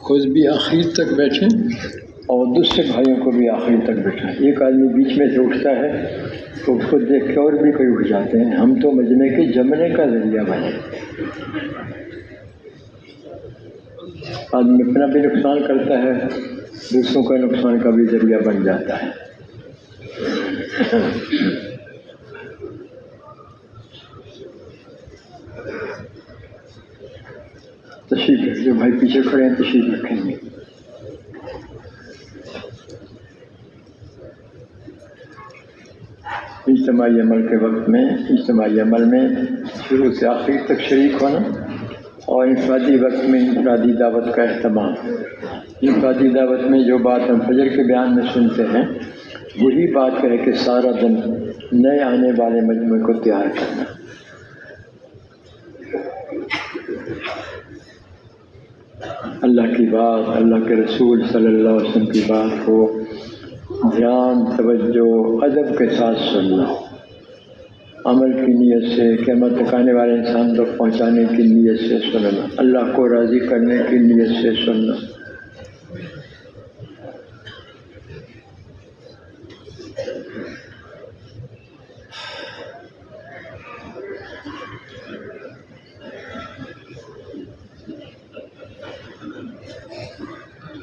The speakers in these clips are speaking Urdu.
خود بھی آخر تک بیٹھیں اور دوسرے بھائیوں کو بھی آخر تک بیٹھائیں۔ ایک آدمی بیچ میں سے اٹھتا ہے تو اس کو دیکھ کے اور بھی کوئی اٹھ جاتے ہیں۔ ہم تو مجمع کے جمنے کا ذریعہ بنے۔ آدمی اپنا بھی نقصان کرتا ہے، دوسروں کا نقصان کا بھی ذریعہ بن جاتا ہے۔ تشریف رکھ، جو بھائی پیچھے کھڑے ہیں تشریف رکھیں گے۔ اجتماعی عمل کے وقت میں، اجتماعی عمل میں شروع سے آخر تک شریک ہونا، اور انفرادی وقت میں انفرادی دعوت کا اہتمام۔ انفرادی دعوت میں جو بات ہم فجر کے بیان میں سنتے ہیں وہی بات ہے کہ سارا دن نئے آنے والے مجموعے کو تیار کرنا۔ اللہ کی بات، اللہ کے رسول صلی اللہ علیہ وسلم کی بات کو دھیان، توجہ، ادب کے ساتھ سننا، عمل کی نیت سے، قیامت تک آنے والے انسان تک پہنچانے کی نیت سے سننا، اللہ کو راضی کرنے کی نیت سے سننا۔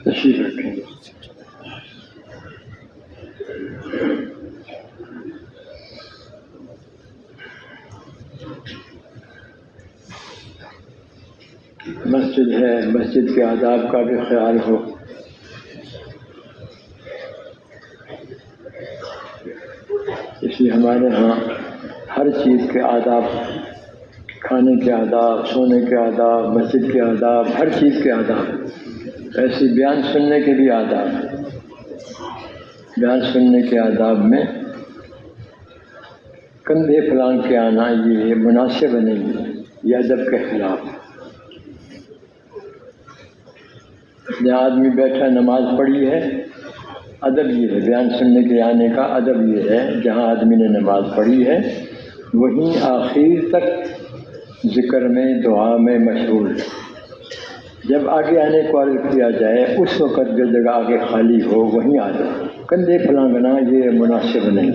تشریف رکھیں۔ مسجد ہے، مسجد کے آداب کا بھی خیال ہو۔ اس لیے ہمارے ہاں ہر چیز کے آداب، کھانے کے آداب، سونے کے آداب، مسجد کے آداب، ہر چیز کے آداب۔ ایسی بیان سننے کے بھی آداب ہیں۔ بیان سننے کے آداب میں کندھے پھلانگ کے آنا یہ مناسب نہیں ہے، یہ ادب کے خلاف ہے۔ جہاں آدمی بیٹھا نماز پڑھی ہے، ادب یہ ہے، بیان سننے کے آنے کا ادب یہ ہے، جہاں آدمی نے نماز پڑھی ہے وہیں آخر تک ذکر میں، دعا میں مشغول ہے۔ جب آگے آنے کو عرض کیا جائے اس وقت جو جگہ آگے خالی ہو وہیں آ جائے۔ کندھے پھلانگنا یہ مناسب نہیں۔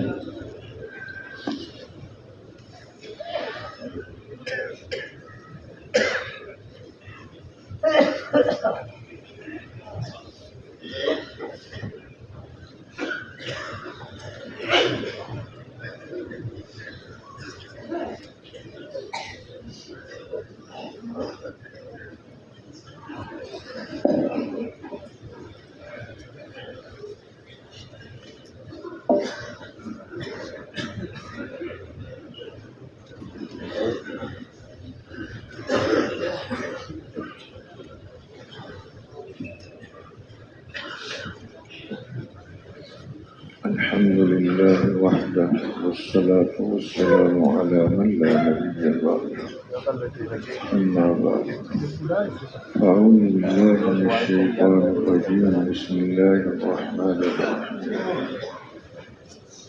الحمد لله وحده والصلاة والسلام على من لا نبي بعده أما بعد أعوذ بالله من الشيطان الرجيم بسم الله الرحمن الرحيم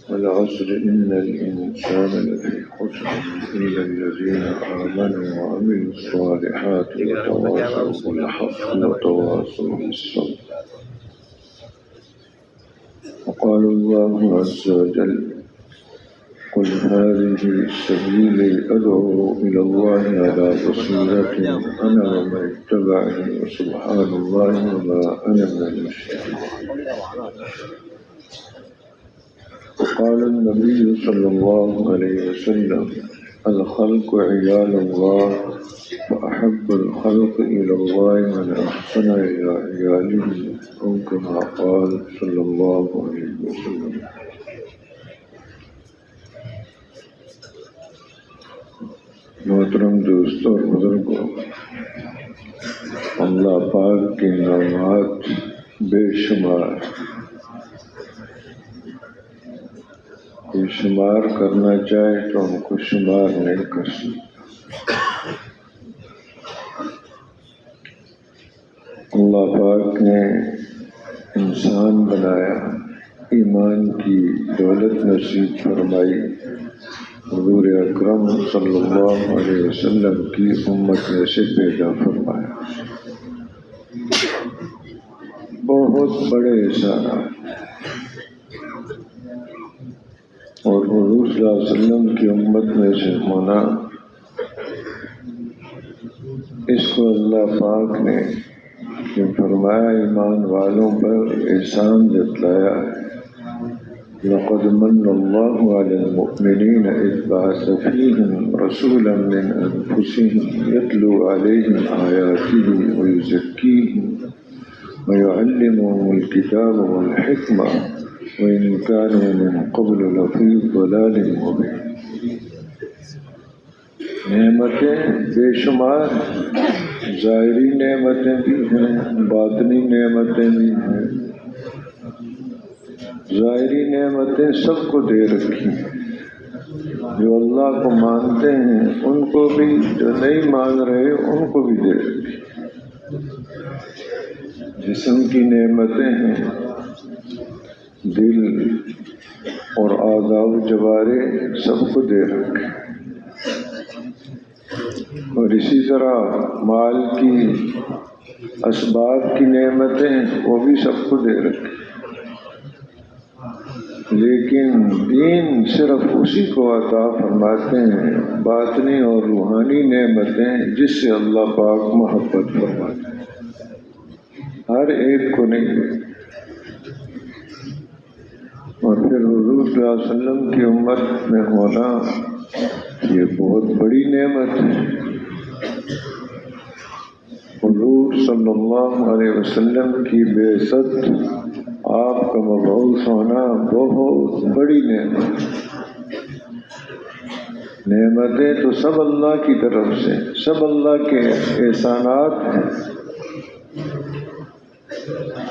والعصر إن الإنسان لفي خسر إلا الذين آمنوا وعملوا الصالحات وتواصوا بالحق وتواصوا بالصبر وقال الله عز وجل قل هذه سبيلي أدعو إلى الله على بصيرة أنا ومن اتبعني وسبحان الله وما أنا من المشركين وقال النبي صلى الله عليه وسلم الخلق عيال الله وأحب الخلق إلى الله من أحسن إلى عياله أو كما قال صلى الله عليه وسلم محترم دوستوں اور بزرگوں، اللہ پاک کی نعمات بے شمار، کوئی شمار کرنا چاہے تو ہم کو شمار نہیں کر سکتے۔ اللہ پاک نے انسان بنایا، ایمان کی دولت نصیب فرمائی، حضور اکرم صلی اللہ علیہ وسلم کی امت میں سے پیدا فرمایا۔ بہت بڑے احسانات، اور حضور صلی اللہ علیہ وسلم کی امت میں سے ہونا، اس کو اللہ پاک نے جو فرمایا ایمان والوں پر احسان جتلایا ہے۔ لقد من اللہ علی المؤمنین اذ بعث فیہم رسولا من انفسہم یتلو علیہم آیاتہ ویزکیہم ویعلمہم الکتاب والحکمہ وإن كانوا من قبل لفی ضلال مبین۔ نعمتیں بے شمار، ظاہری نعمتیں بھی ہیں، باطنی نعمتیں بھی ہیں۔ ظاہری نعمتیں سب کو دے رکھی ہیں، جو اللہ کو مانتے ہیں ان کو بھی، جو نہیں مان رہے ان کو بھی دے رکھی۔ جسم کی نعمتیں ہیں، دل اور اعضاء و جوارے سب کو دے رکھے، اور اسی طرح مال کی، اسباب کی نعمتیں وہ بھی سب کو دے رکھے۔ لیکن دین صرف اسی کو عطا فرماتے ہیں، باطنی اور روحانی نعمتیں جس سے اللہ پاک محبت فرماتے ہیں، ہر ایک کو نہیں دیتے۔ اور پھر حضور صلی اللہ علیہ وسلم کی امت میں ہونا یہ بہت بڑی نعمت ہے۔ حضور صلی اللہ علیہ وسلم کی بعثت، آپ کا مبعوث ہونا بہت بڑی نعمت۔ نعمتیں تو سب اللہ کی طرف سے، سب اللہ کے احسانات ہیں،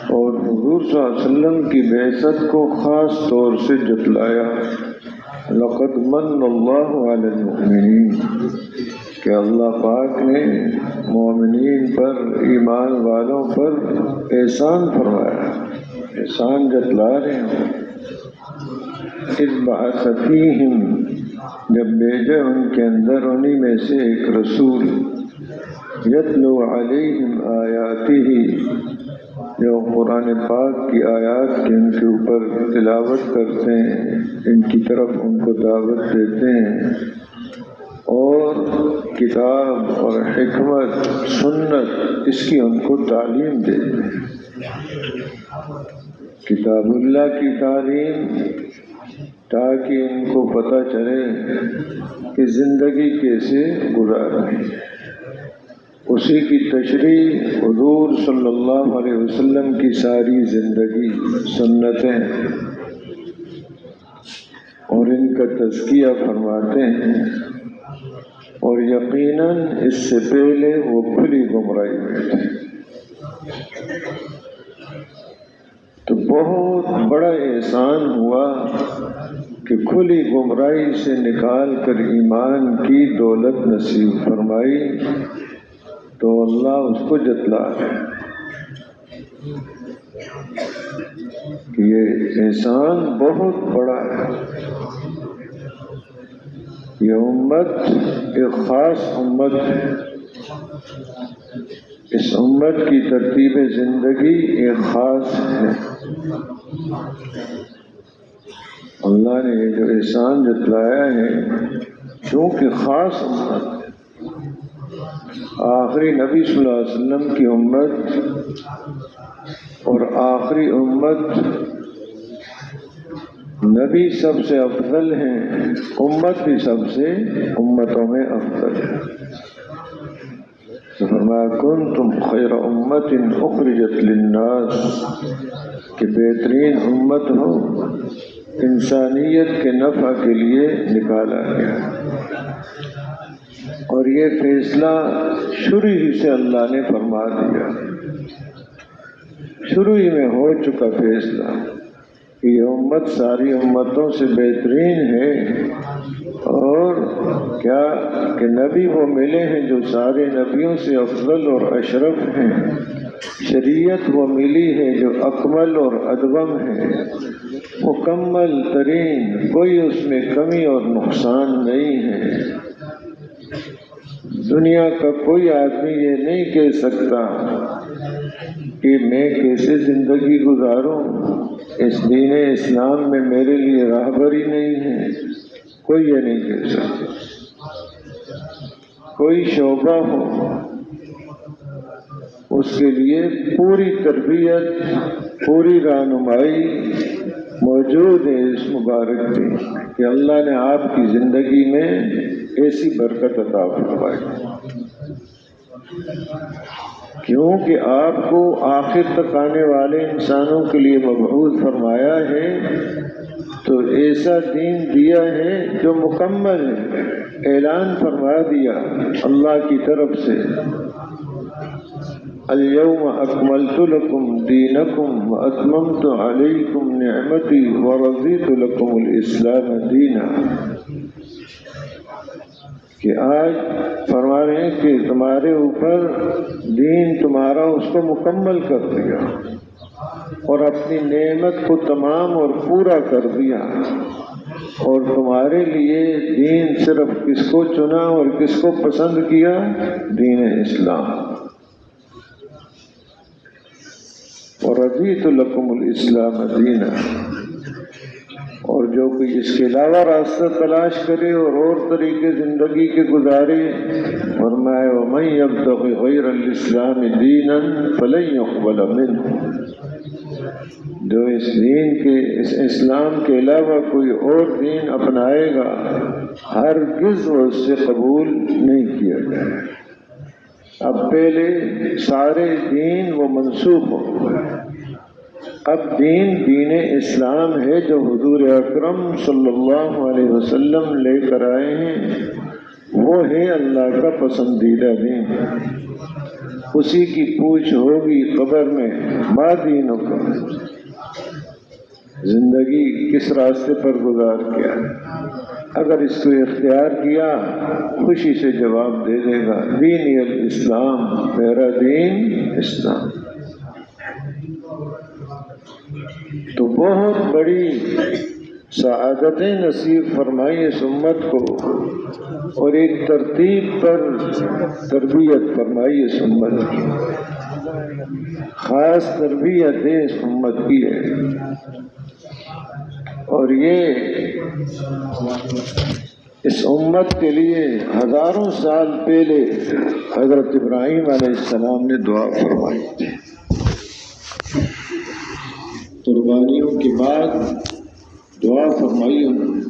اور حضور صلی اللہ علیہ وسلم کی بعثت کو خاص طور سے جتلایا۔ لقد من اللہ علی المؤمنین، کہ اللہ پاک نے مومنین پر، ایمان والوں پر احسان فرمایا، احسان جتلا رہے ہیں۔ اذ بعث فیہم، جب بھیجا ان کے اندر انہی میں سے ایک رسول، یتلو علیہم آیاتہ، جو قرآن پاک کی آیات کی ان کے اوپر تلاوت کرتے ہیں، ان کی طرف ان کو دعوت دیتے ہیں، اور کتاب اور حکمت، سنت، اس کی ان کو تعلیم دیتے ہیں۔ کتاب اللہ کی تعلیم، تاکہ ان کو پتہ چلے کہ زندگی کیسے گزارنی ہے۔ اسی کی تشریح حضور صلی اللہ علیہ وسلم کی ساری زندگی، سنتیں، اور ان کا تزکیہ فرماتے ہیں۔ اور یقیناً اس سے پہلے وہ کھلی گمراہی میں تھے، تو بہت بڑا احسان ہوا کہ کھلی گمراہی سے نکال کر ایمان کی دولت نصیب فرمائی، تو اللہ اس کو جتلا ہے کہ یہ احسان بہت بڑا ہے۔ یہ امت ایک خاص امت ہے، اس امت کی ترتیب زندگی ایک خاص ہے۔ اللہ نے یہ جو احسان جتلایا ہے، چونکہ خاص امت، آخری نبی صلی اللہ علیہ وسلم کی امت اور آخری امت، نبی سب سے افضل ہیں، امت بھی سب سے امتوں میں افضل ہے۔ تو فرمایا کنتم خیر امت اخرجت للناس، کہ بہترین امت ہو، انسانیت کے نفع کے لیے نکالا گیا۔ اور یہ فیصلہ شروع ہی سے اللہ نے فرما دیا، شروع ہی میں ہو چکا فیصلہ کہ یہ امت ساری امتوں سے بہترین ہے، اور کیا کہ نبی وہ ملے ہیں جو سارے نبیوں سے افضل اور اشرف ہیں، شریعت وہ ملی ہے جو اکمل اور ادوم ہے، مکمل ترین، کوئی اس میں کمی اور نقصان نہیں ہے۔ دنیا کا کوئی آدمی یہ نہیں کہہ سکتا کہ میں کیسے زندگی گزاروں، اس دین اسلام میں میرے لیے راہبری نہیں ہے، کوئی یہ نہیں کہہ سکتا۔ کوئی شعبہ ہو اس کے لیے پوری تربیت، پوری رہنمائی موجود ہے اس مبارک دین کہ اللہ نے آپ کی زندگی میں ایسی برکت عطا فرمائی، کیونکہ آپ کو آخر تک آنے والے انسانوں کے لیے مبعوث فرمایا ہے، تو ایسا دین دیا ہے جو مکمل ہے۔ اعلان فرما دیا اللہ کی طرف سے، اليوم اکملت لکم دینکم واتممت علیکم نعمتی ورضیت لکم الاسلام دینا، کہ آج فرما رہے ہیں کہ تمہارے اوپر دین تمہارا اس کو مکمل کر دیا اور اپنی نعمت کو تمام اور پورا کر دیا، اور تمہارے لیے دین صرف کس کو چنا اور کس کو پسند کیا؟ دین اسلام۔ وَرَضِيتُ لَكُمُ الْإِسْلَامَ دِينًا، اور جو کوئی اس کے علاوہ راستہ تلاش کرے اور طریقے زندگی کے گزارے، فرمایا وَمَن يَبْتَغِ غَيْرَ الْإِسْلَامِ دِينًا فَلَن يُقْبَلَ مِنْهُ، جو اس دین کے، اس اسلام کے علاوہ کوئی اور دین اپنائے گا ہرگز وہ اس سے قبول نہیں کیا جائے گا۔ اب پہلے سارے دین وہ منسوخ ہو گئے، اب دین اسلام ہے جو حضور اکرم صلی اللہ علیہ وسلم لے کر آئے ہیں، وہ ہے اللہ کا پسندیدہ دین۔ اسی کی پوچھ ہوگی قبر میں، ما دینک، زندگی کس راستے پر گزار کیا؟ اگر اس کو اختیار کیا خوشی سے جواب دے دے گا، دینی الاسلام، میرا دین اسلام۔ تو بہت بڑی سعادتیں نصیب فرمائی اس امت کو، اور ایک ترتیب پر تربیت فرمائی اس امت کی، خاص تربیت اس امت کی ہے۔ اور یہ اس امت کے لیے ہزاروں سال پہلے حضرت ابراہیم علیہ السلام نے دعا فرمائی تھی۔ قربانیوں کے بعد دعا فرمائی انہوں نے،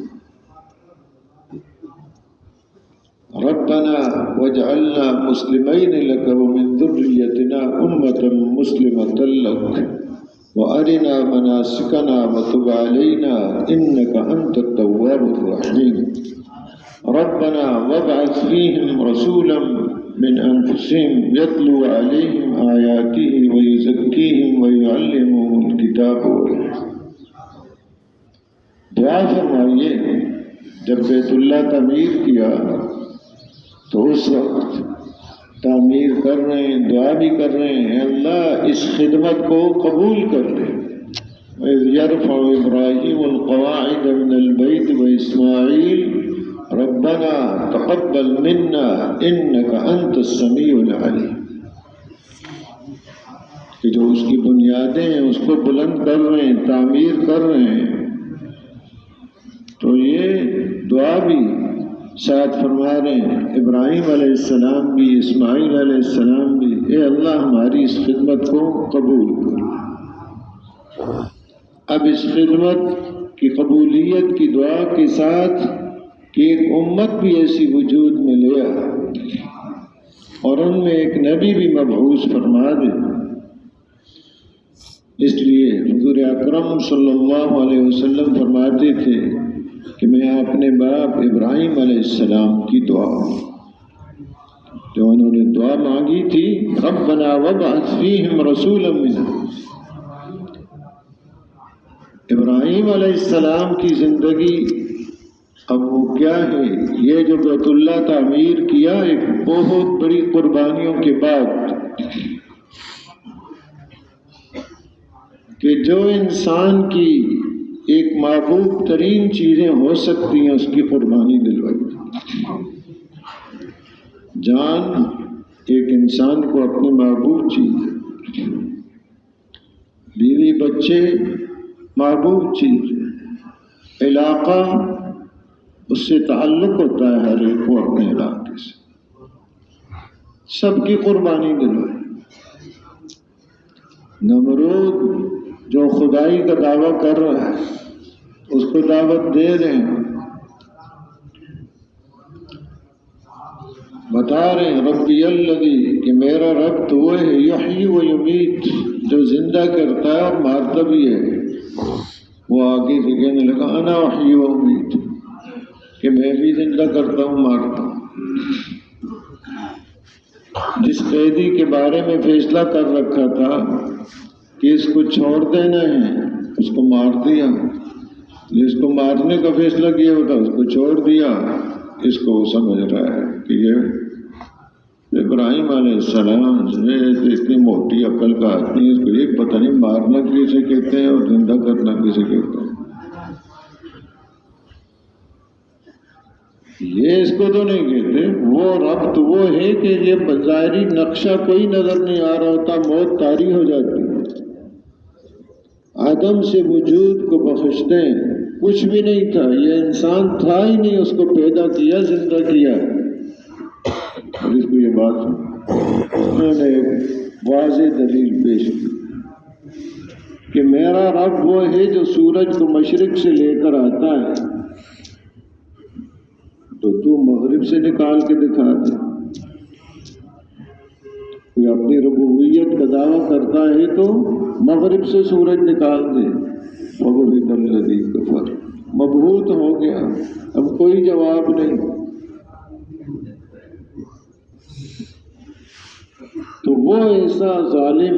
ربنا واجعلنا مسلمین لک ومن ذریتنا امة مسلمة لک وارنا مناسکنا وتب علینا انک انت التواب الرحیم ربنا وابعث فیہم رسولا من انفسهم یتلو علیہم آیاتہ ویزکیہم ویعلمہم الکتاب والحکمہ۔ دعا فرمائیے جب بیت اللہ تعمیر کیا تو اس وقت تعمیر کر رہے ہیں، دعا بھی کر رہے ہیں، اللہ اس خدمت کو قبول کر لے۔ وَإِذْ يَرْفَعُ إِبْرَاهِيمُ الْقَوَاعِدَ مِنَ الْبَيْتِ وَإِسْمَاعِيلُ رَبَّنَا تَقَبَّلْ مِنَّا إِنَّكَ أَنْتَ السَّمِيعُ الْعَلِيمُ، کہ جو اس کی بنیادیں ہیں اس کو بلند کر رہے ہیں، تعمیر کر رہے ہیں، تو یہ دعا بھی ساتھ فرما رہے ہیں، ابراہیم علیہ السلام بھی، اسماعیل علیہ السلام بھی، اے اللہ ہماری اس خدمت کو قبول کر۔ اب اس خدمت کی قبولیت کی دعا کے ساتھ کہ ایک امت بھی ایسی وجود میں لے آ اور ان میں ایک نبی بھی مبعوث فرما دے۔ اس لیے حضور اکرم صلی اللہ علیہ وسلم فرماتے تھے کہ میں اپنے باپ ابراہیم علیہ السلام کی دعا، جو انہوں نے دعا مانگی تھی، ربنا وابعث فیہم رسولا منہم، ابراہیم علیہ السلام کی زندگی اب وہ کیا ہے؟ یہ جو بیت اللہ تعمیر کیا ایک بہت بڑی قربانیوں کے بعد، کہ جو انسان کی ایک محبوب ترین چیزیں ہو سکتی ہیں اس کی قربانی دلوائی۔ جان ایک انسان کو اپنی محبوب چیز ہے، بیوی بچے محبوب چیز ہے، علاقہ اس سے تعلق ہوتا ہے ہر ایک کو اپنے علاقے سے، سب کی قربانی دلوائی۔ نمرود جو خدائی کا دعویٰ کر رہا ہے اس کو دعوت دے رہے ہیں، بتا رہے ہیں ربی الذی، کہ میرا رب تو وہ ہے یحیی و یمیت، جو زندہ کرتا ہے اور مارتا بھی ہے۔ وہ آگے سے کہنے لگا انا احیی و امیت، کہ میں بھی زندہ کرتا ہوں مارتا ہوں۔ جس قیدی کے بارے میں فیصلہ کر رکھا تھا کہ اس کو چھوڑ دینا ہے، اس کو مار دیا، جس کو مارنے کا فیصلہ کیا ہوا تھا اس کو چھوڑ دیا۔ اس کو وہ سمجھ رہا ہے کہ یہ ابراہیم علیہ السلام اتنی موٹی عقل کا آدمی، اس کو یہ پتہ نہیں مارنا کسے کہتے ہیں اور زندہ کرنا کسے کہتے ہیں۔ یہ اس کو تو نہیں کہتے، وہ رب تو وہ ہے کہ یہ بظاہری نقشہ کوئی نظر نہیں آ رہا ہوتا، موت طاری ہو جاتی ہے، آدم سے وجود کو بخشتے ہیں۔ کچھ بھی نہیں تھا، یہ انسان تھا ہی نہیں، اس کو پیدا کیا، زندہ کیا۔ اور اس کو یہ بات انہوں نے ایک واضح دلیل پیش کی کہ میرا رب وہ ہے جو سورج کو مشرق سے لے کر آتا ہے، تو مغرب سے نکال کے دکھا دے۔ کوئی اپنی ربوبیت کا دعویٰ کرتا ہے تو مغرب سے سورج نکال دے، وَبُهِتَ الَّذِي كَفَرَ، مبہوت ہو گیا، اب کوئی جواب نہیں۔ تو وہ ایسا ظالم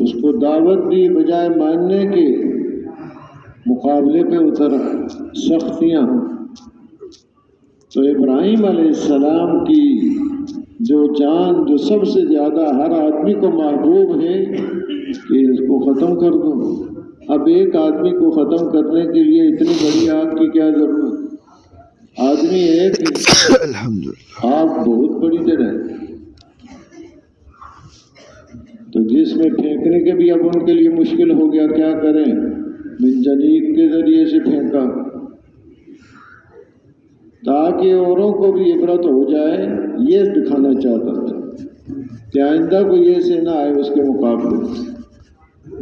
اس کو دعوت دی، بجائے ماننے کے مقابلے پہ اترا، سختیاں۔ تو ابراہیم علیہ السلام کی جو جان جو سب سے زیادہ ہر آدمی کو محبوب ہے کہ اس کو ختم کر دو۔ اب ایک آدمی کو ختم کرنے کے لیے اتنی بڑی آگ کی کیا ضرورت؟ آدمی ایک ہی، الحمدللہ آگ بہت بڑی جگہ ہے، تو جس میں پھینکنے کے بھی اب ان کے لیے مشکل ہو گیا، کیا کریں؟ منجنیق کے ذریعے سے پھینکا تاکہ اوروں کو بھی عبرت ہو جائے، یہ دکھانا چاہتا تھا کہ آئندہ کوئی ایسے نہ آئے اس کے مقابلے۔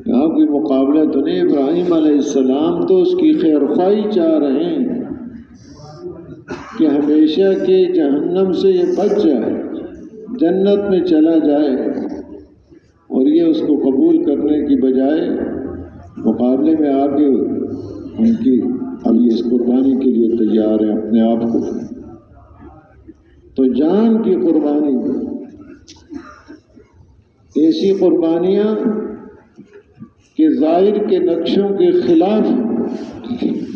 یہاں کوئی مقابلہ تو نہیں، ابراہیم علیہ السلام تو اس کی خیر خواہی چاہ رہے ہیں کہ ہمیشہ کے جہنم سے یہ بچ جائے، جنت میں چلا جائے، اور یہ اس کو قبول کرنے کی بجائے مقابلے میں آ کے ان کی اب یہ اس قربانی کے لیے تیار ہے اپنے آپ کو۔ تو جان کی قربانی، ایسی قربانیاں کہ ظاہر کے نقشوں کے خلاف،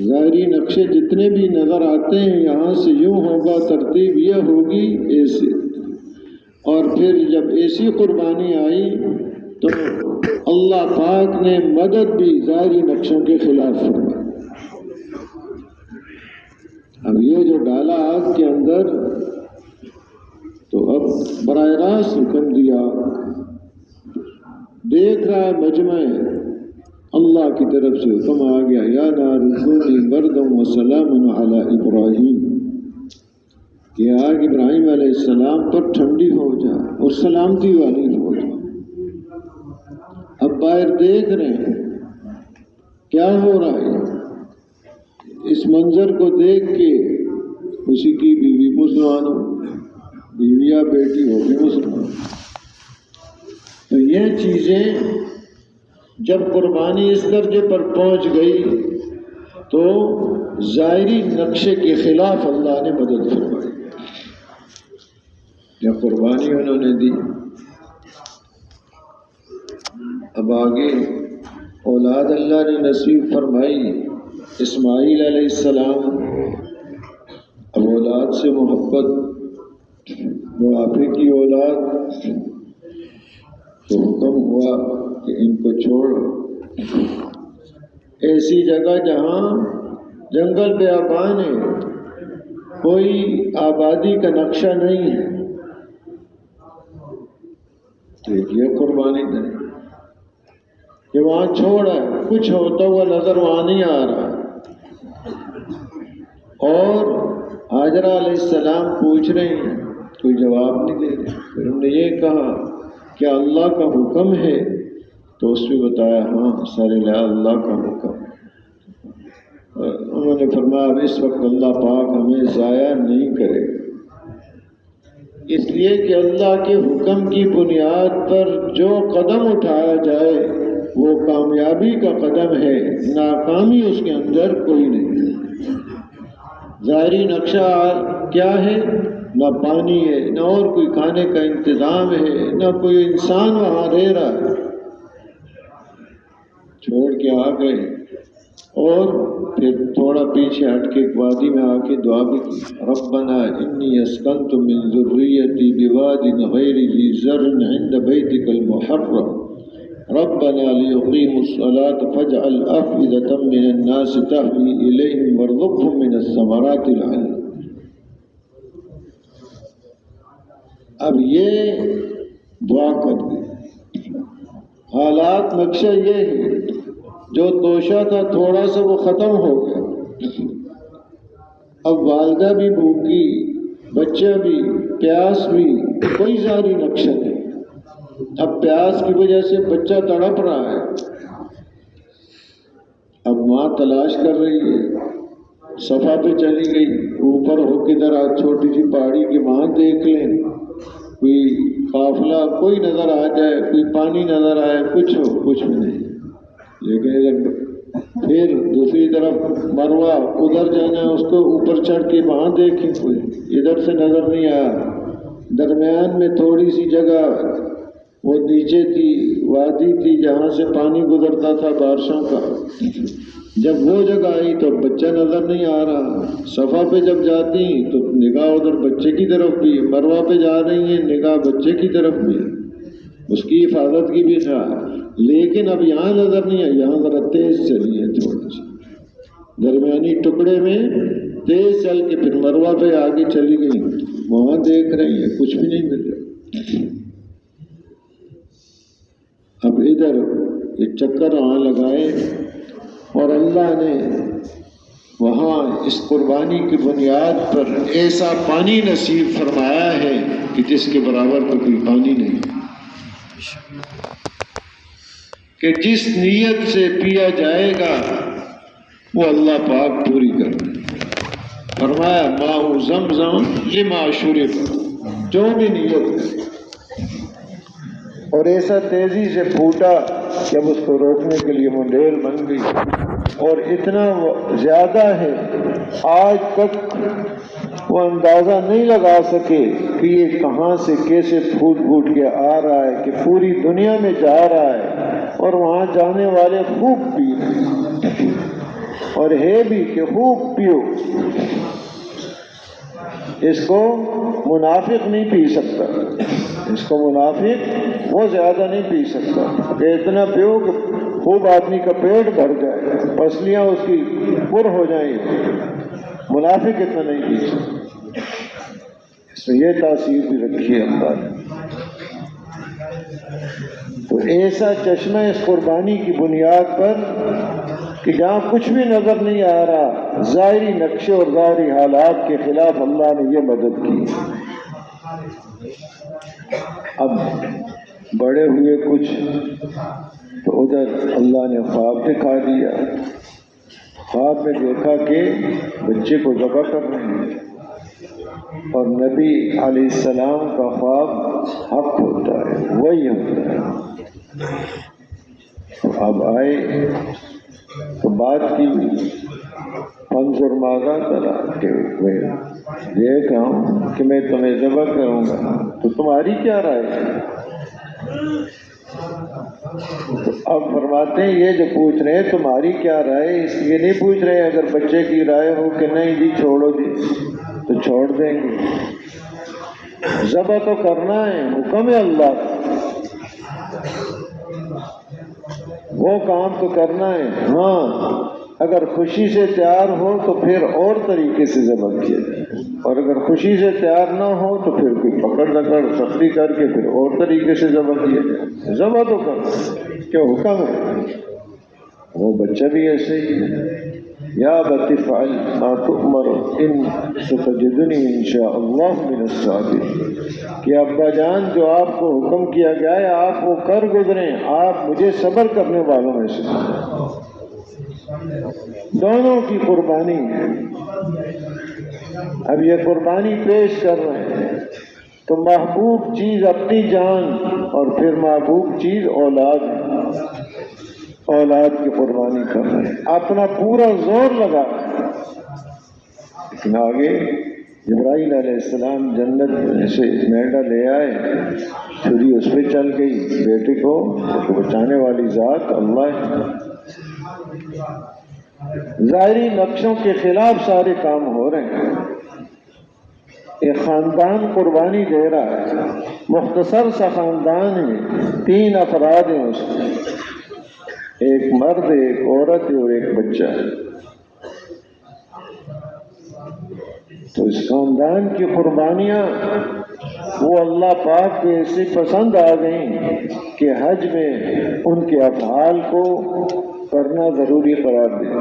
ظاہری نقشے جتنے بھی نظر آتے ہیں یہاں سے یوں ہوگا، ترتیب یہ ہوگی، ایسے، اور پھر جب ایسی قربانی آئی تو اللہ پاک نے مدد بھی ظاہری نقشوں کے خلاف فرمائی۔ اب یہ جو ڈالا آگ کے اندر، تو اب براہ راست حکم دیا، دیکھ رہا ہے مجمع، اللہ کی طرف سے حکم آ گیا، یا نار کونی بردا وسلاما علی ابراہیم، کہ آگ ابراہیم علیہ السلام پر ٹھنڈی ہو جائے اور سلامتی والی ہو جائے۔ اب باہر دیکھ رہے ہیں کیا ہو رہا ہے، اس منظر کو دیکھ کے اسی کی بیوی مسلمان ہو، بیویا بیٹی ہو بھی مسلمان۔ تو یہ چیزیں جب قربانی اس درجے پر پہنچ گئی تو ظاہری نقشے کے خلاف اللہ نے مدد فرمائی، یا قربانی انہوں نے دی۔ اب آگے اولاد اللہ نے نصیب فرمائی، اسماعیل علیہ السلام۔ اب اولاد سے محبت، وہ آپ کی اولاد، تو حکم ہوا کہ ان کو چھوڑو ایسی جگہ جہاں جنگل بیابان ہے، کوئی آبادی کا نقشہ نہیں ہے، تو یہ قربانی دیں۔ کہ وہاں چھوڑا ہے، کچھ ہوتا ہوا نظر وہاں نہیں آ رہا۔ اور حاجرہ علیہ السلام پوچھ رہے ہیں، کوئی جواب نہیں دے رہے۔ پھر انہوں نے یہ کہا کیا اللہ کا حکم ہے؟ تو اس نے بتایا ہاں سر اللہ کا حکم۔ انہوں نے فرمایا اب اس وقت اللہ پاک ہمیں ضائع نہیں کرے، اس لیے کہ اللہ کے حکم کی بنیاد پر جو قدم اٹھایا جائے وہ کامیابی کا قدم ہے، ناکامی اس کے اندر کوئی نہیں ہے۔ ظاہری نقشہ کیا ہے؟ نہ پانی ہے، نہ اور کوئی کھانے کا انتظام ہے، نہ کوئی انسان وہاں رہ رہا ہے، چھوڑ کے آ گئے۔ اور پھر تھوڑا پیچھے ہٹ کے ایک وادی میں آ کے دعا بھی کی، ربنا انی اسکنت من ذریتی بواد غیر ذی زرع عند بیتک المحرم ربنا لیقیموا الصلاة فاجعل افئدة من الناس تهوی الیہم وارزقهم من الثمرات لعلهم۔ اب یہ دعا کر دی، حالات نقشہ یہ ہے، جو توشہ تھا تھوڑا سا وہ ختم ہو گیا۔ اب والدہ بھی بھوکی، بچہ بھی، پیاس بھی، کوئی ظاہری نقشہ نہیں۔ اب پیاس کی وجہ سے بچہ تڑپ رہا ہے، اب ماں تلاش کر رہی ہے، صفا پہ چلی گئی، اوپر ہو کے ذرا چھوٹی سی پہاڑی کی ماں دیکھ لیں، کوئی قافلہ کوئی نظر آ جائے، کوئی پانی نظر آئے، کچھ ہو، کچھ بھی نہیں۔ لیکن ادھر پھر دوسری طرف مروہ ادھر جانا ہے، اس کو اوپر چڑھ کے وہاں دیکھیں، کوئی ادھر سے نظر نہیں آیا۔ درمیان میں تھوڑی سی جگہ وہ نیچے تھی، وادی تھی جہاں سے پانی گزرتا تھا بارشوں کا، جب وہ جگہ آئی تو بچہ نظر نہیں آ رہا۔ صفا پہ جب جاتی تو نگاہ ادھر بچے کی طرف بھی، مروہ پہ جا رہی ہیں نگاہ بچے کی طرف بھی، اس کی حفاظت کی بھی خیال، لیکن اب یہاں نظر نہیں آئی، یہاں ذرا تیز چلی ہے، تھوڑی سی درمیانی ٹکڑے میں تیز چل کے پھر مروہ پہ آگے چلی گئی، وہاں دیکھ رہی ہیں کچھ بھی نہیں مل رہا۔ اب ادھر ایک چکر وہاں لگائے اور اللہ نے وہاں اس قربانی کی بنیاد پر ایسا پانی نصیب فرمایا ہے کہ جس کے برابر کا کوئی پانی نہیں، کہ جس نیت سے پیا جائے گا وہ اللہ پاک پوری کر دے۔ فرمایا ماء زمزم لما شرب، جو بھی نیت ہے، اور ایسا تیزی سے پھوٹا کہ اب اس کو روکنے کے لیے منڈیل بن گئی، اور اتنا زیادہ ہے آج تک وہ اندازہ نہیں لگا سکے کہ یہ کہاں سے کیسے پھوٹ پھوٹ کے آ رہا ہے، کہ پوری دنیا میں جا رہا ہے، اور وہاں جانے والے خوب پی رہے ہیں، اور ہے بھی کہ خوب پیو۔ اس کو منافق نہیں پی سکتا، اس کو منافق وہ زیادہ نہیں پی سکتا کہ اتنا پیو کہ خوب آدمی کا پیٹ بھر جائے، پسلیاں اس کی پر ہو جائیں، منافق اتنا نہیں پی سکتا۔ اس میں یہ تاثیر بھی رکھی ہے اللہ نے۔ تو ایسا چشمہ اس قربانی کی بنیاد پر کہ جہاں کچھ بھی نظر نہیں آ رہا، ظاہری نقشے اور ظاہری حالات کے خلاف اللہ نے یہ مدد کی۔ اب بڑے ہوئے کچھ تو ادھر اللہ نے خواب دکھا دیا، خواب میں دیکھا کہ بچے کو ذبح کر رہے ہیں، اور نبی علیہ السلام کا خواب حق ہوتا ہے، وہی ہوتا ہے۔ اب آئے تو بات کی، منظور ماذا کرا کہ دیکھ رہا ہوں کہ میں تمہیں ذبح کروں گا، تو تمہاری کیا رائے ہے؟ تو اب فرماتے ہیں یہ جو پوچھ رہے ہیں تمہاری کیا رائے، اس لیے نہیں پوچھ رہے اگر بچے کی رائے ہو کہ نہیں جی چھوڑو جی تو چھوڑ دیں گے، ذبح تو کرنا ہے، حکم ہے اللہ کا، وہ کام تو کرنا ہے۔ ہاں اگر خوشی سے تیار ہو تو پھر اور طریقے سے ذبح کیا جائے، اور اگر خوشی سے تیار نہ ہو تو پھر کوئی پکڑ سختی کر کے پھر اور طریقے سے ذبح کیا جائے، ذبح تو کرنا ہے۔ کہ حکم ہے، وہ بچہ بھی ایسے ہی ہے، یا ابت افعل ما تؤمر ان ستجدنی انشاء اللہ من الصابرین، کہ ابا جان جو آپ کو حکم کیا گیا ہے آپ وہ کر گزریں، آپ مجھے صبر کرنے والوں میں سے دونوں کی قربانی ہے۔ اب یہ قربانی پیش کر رہے ہیں تو محبوب چیز اپنی جان اور پھر محبوب چیز اولاد ہے، اولاد کی قربانی کر رہے ہیں، اپنا پورا زور لگا رہے ہیں۔ لیکن آگے جبرائیل علیہ السلام جنت سے مینڈا لے آئے، چھری اس پہ چل گئی، بیٹے کو بچانے والی ذات اللہ ہے۔ ظاہری نقشوں کے خلاف سارے کام ہو رہے ہیں۔ ایک خاندان قربانی دے رہا ہے، مختصر سا خاندان ہے، 3 افراد ہیں اس میں، ایک مرد، ایک عورت اور ایک بچہ ہے۔ تو اس خاندان کی قربانیاں وہ اللہ پاک کو ایسی پسند آ گئیں کہ حج میں ان کے افعال کو کرنا ضروری قرار دیا۔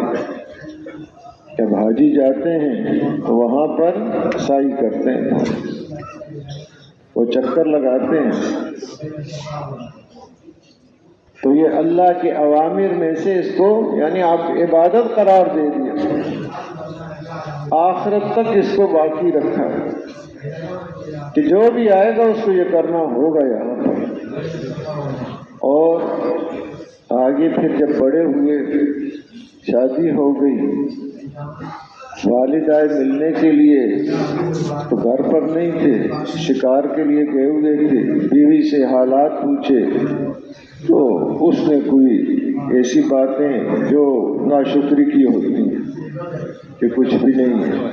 جب حاجی جاتے ہیں تو وہاں پر سعی کرتے ہیں، وہ چکر لگاتے ہیں، تو یہ اللہ کے اوامر میں سے اس کو یعنی آپ عبادت قرار دے دیا، آخرت تک اس کو باقی رکھا کہ جو بھی آئے گا اس کو یہ کرنا ہوگا یہاں پر۔ اور آگے پھر جب بڑے ہوئے، شادی ہو گئی، والد آئے ملنے کے لیے تو گھر پر نہیں تھے، شکار کے لیے گئے ہوئے تھے، بیوی سے حالات پوچھے تو اس نے کوئی ایسی باتیں جو ناشکری کی ہوتی ہیں کہ کچھ بھی نہیں ہے،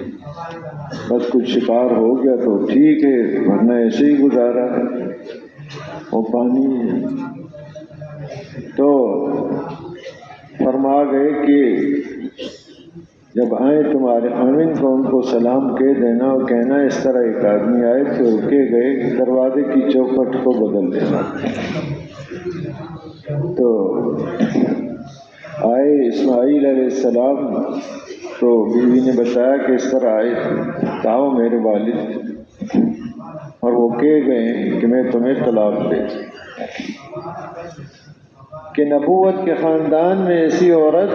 بس کچھ شکار ہو گیا تو ٹھیک ہے ورنہ ایسے ہی گزارا ہے، وہ پانی ہے۔ تو فرما گئے کہ جب آئیں تمہارے خامن کو ان کو سلام کہہ دینا اور کہنا اس طرح ایک آدمی آئے تھے، رکے گئے، دروازے کی چوکھٹ کو بدل دینا۔ تو آئے اسماعیل علیہ السلام تو بیوی نے بتایا کہ اس طرح آئے تھے، کہا میرے والد، اور وہ کہہ گئے کہ میں تمہیں طلاق دے۔ کہ نبوت کے خاندان میں ایسی عورت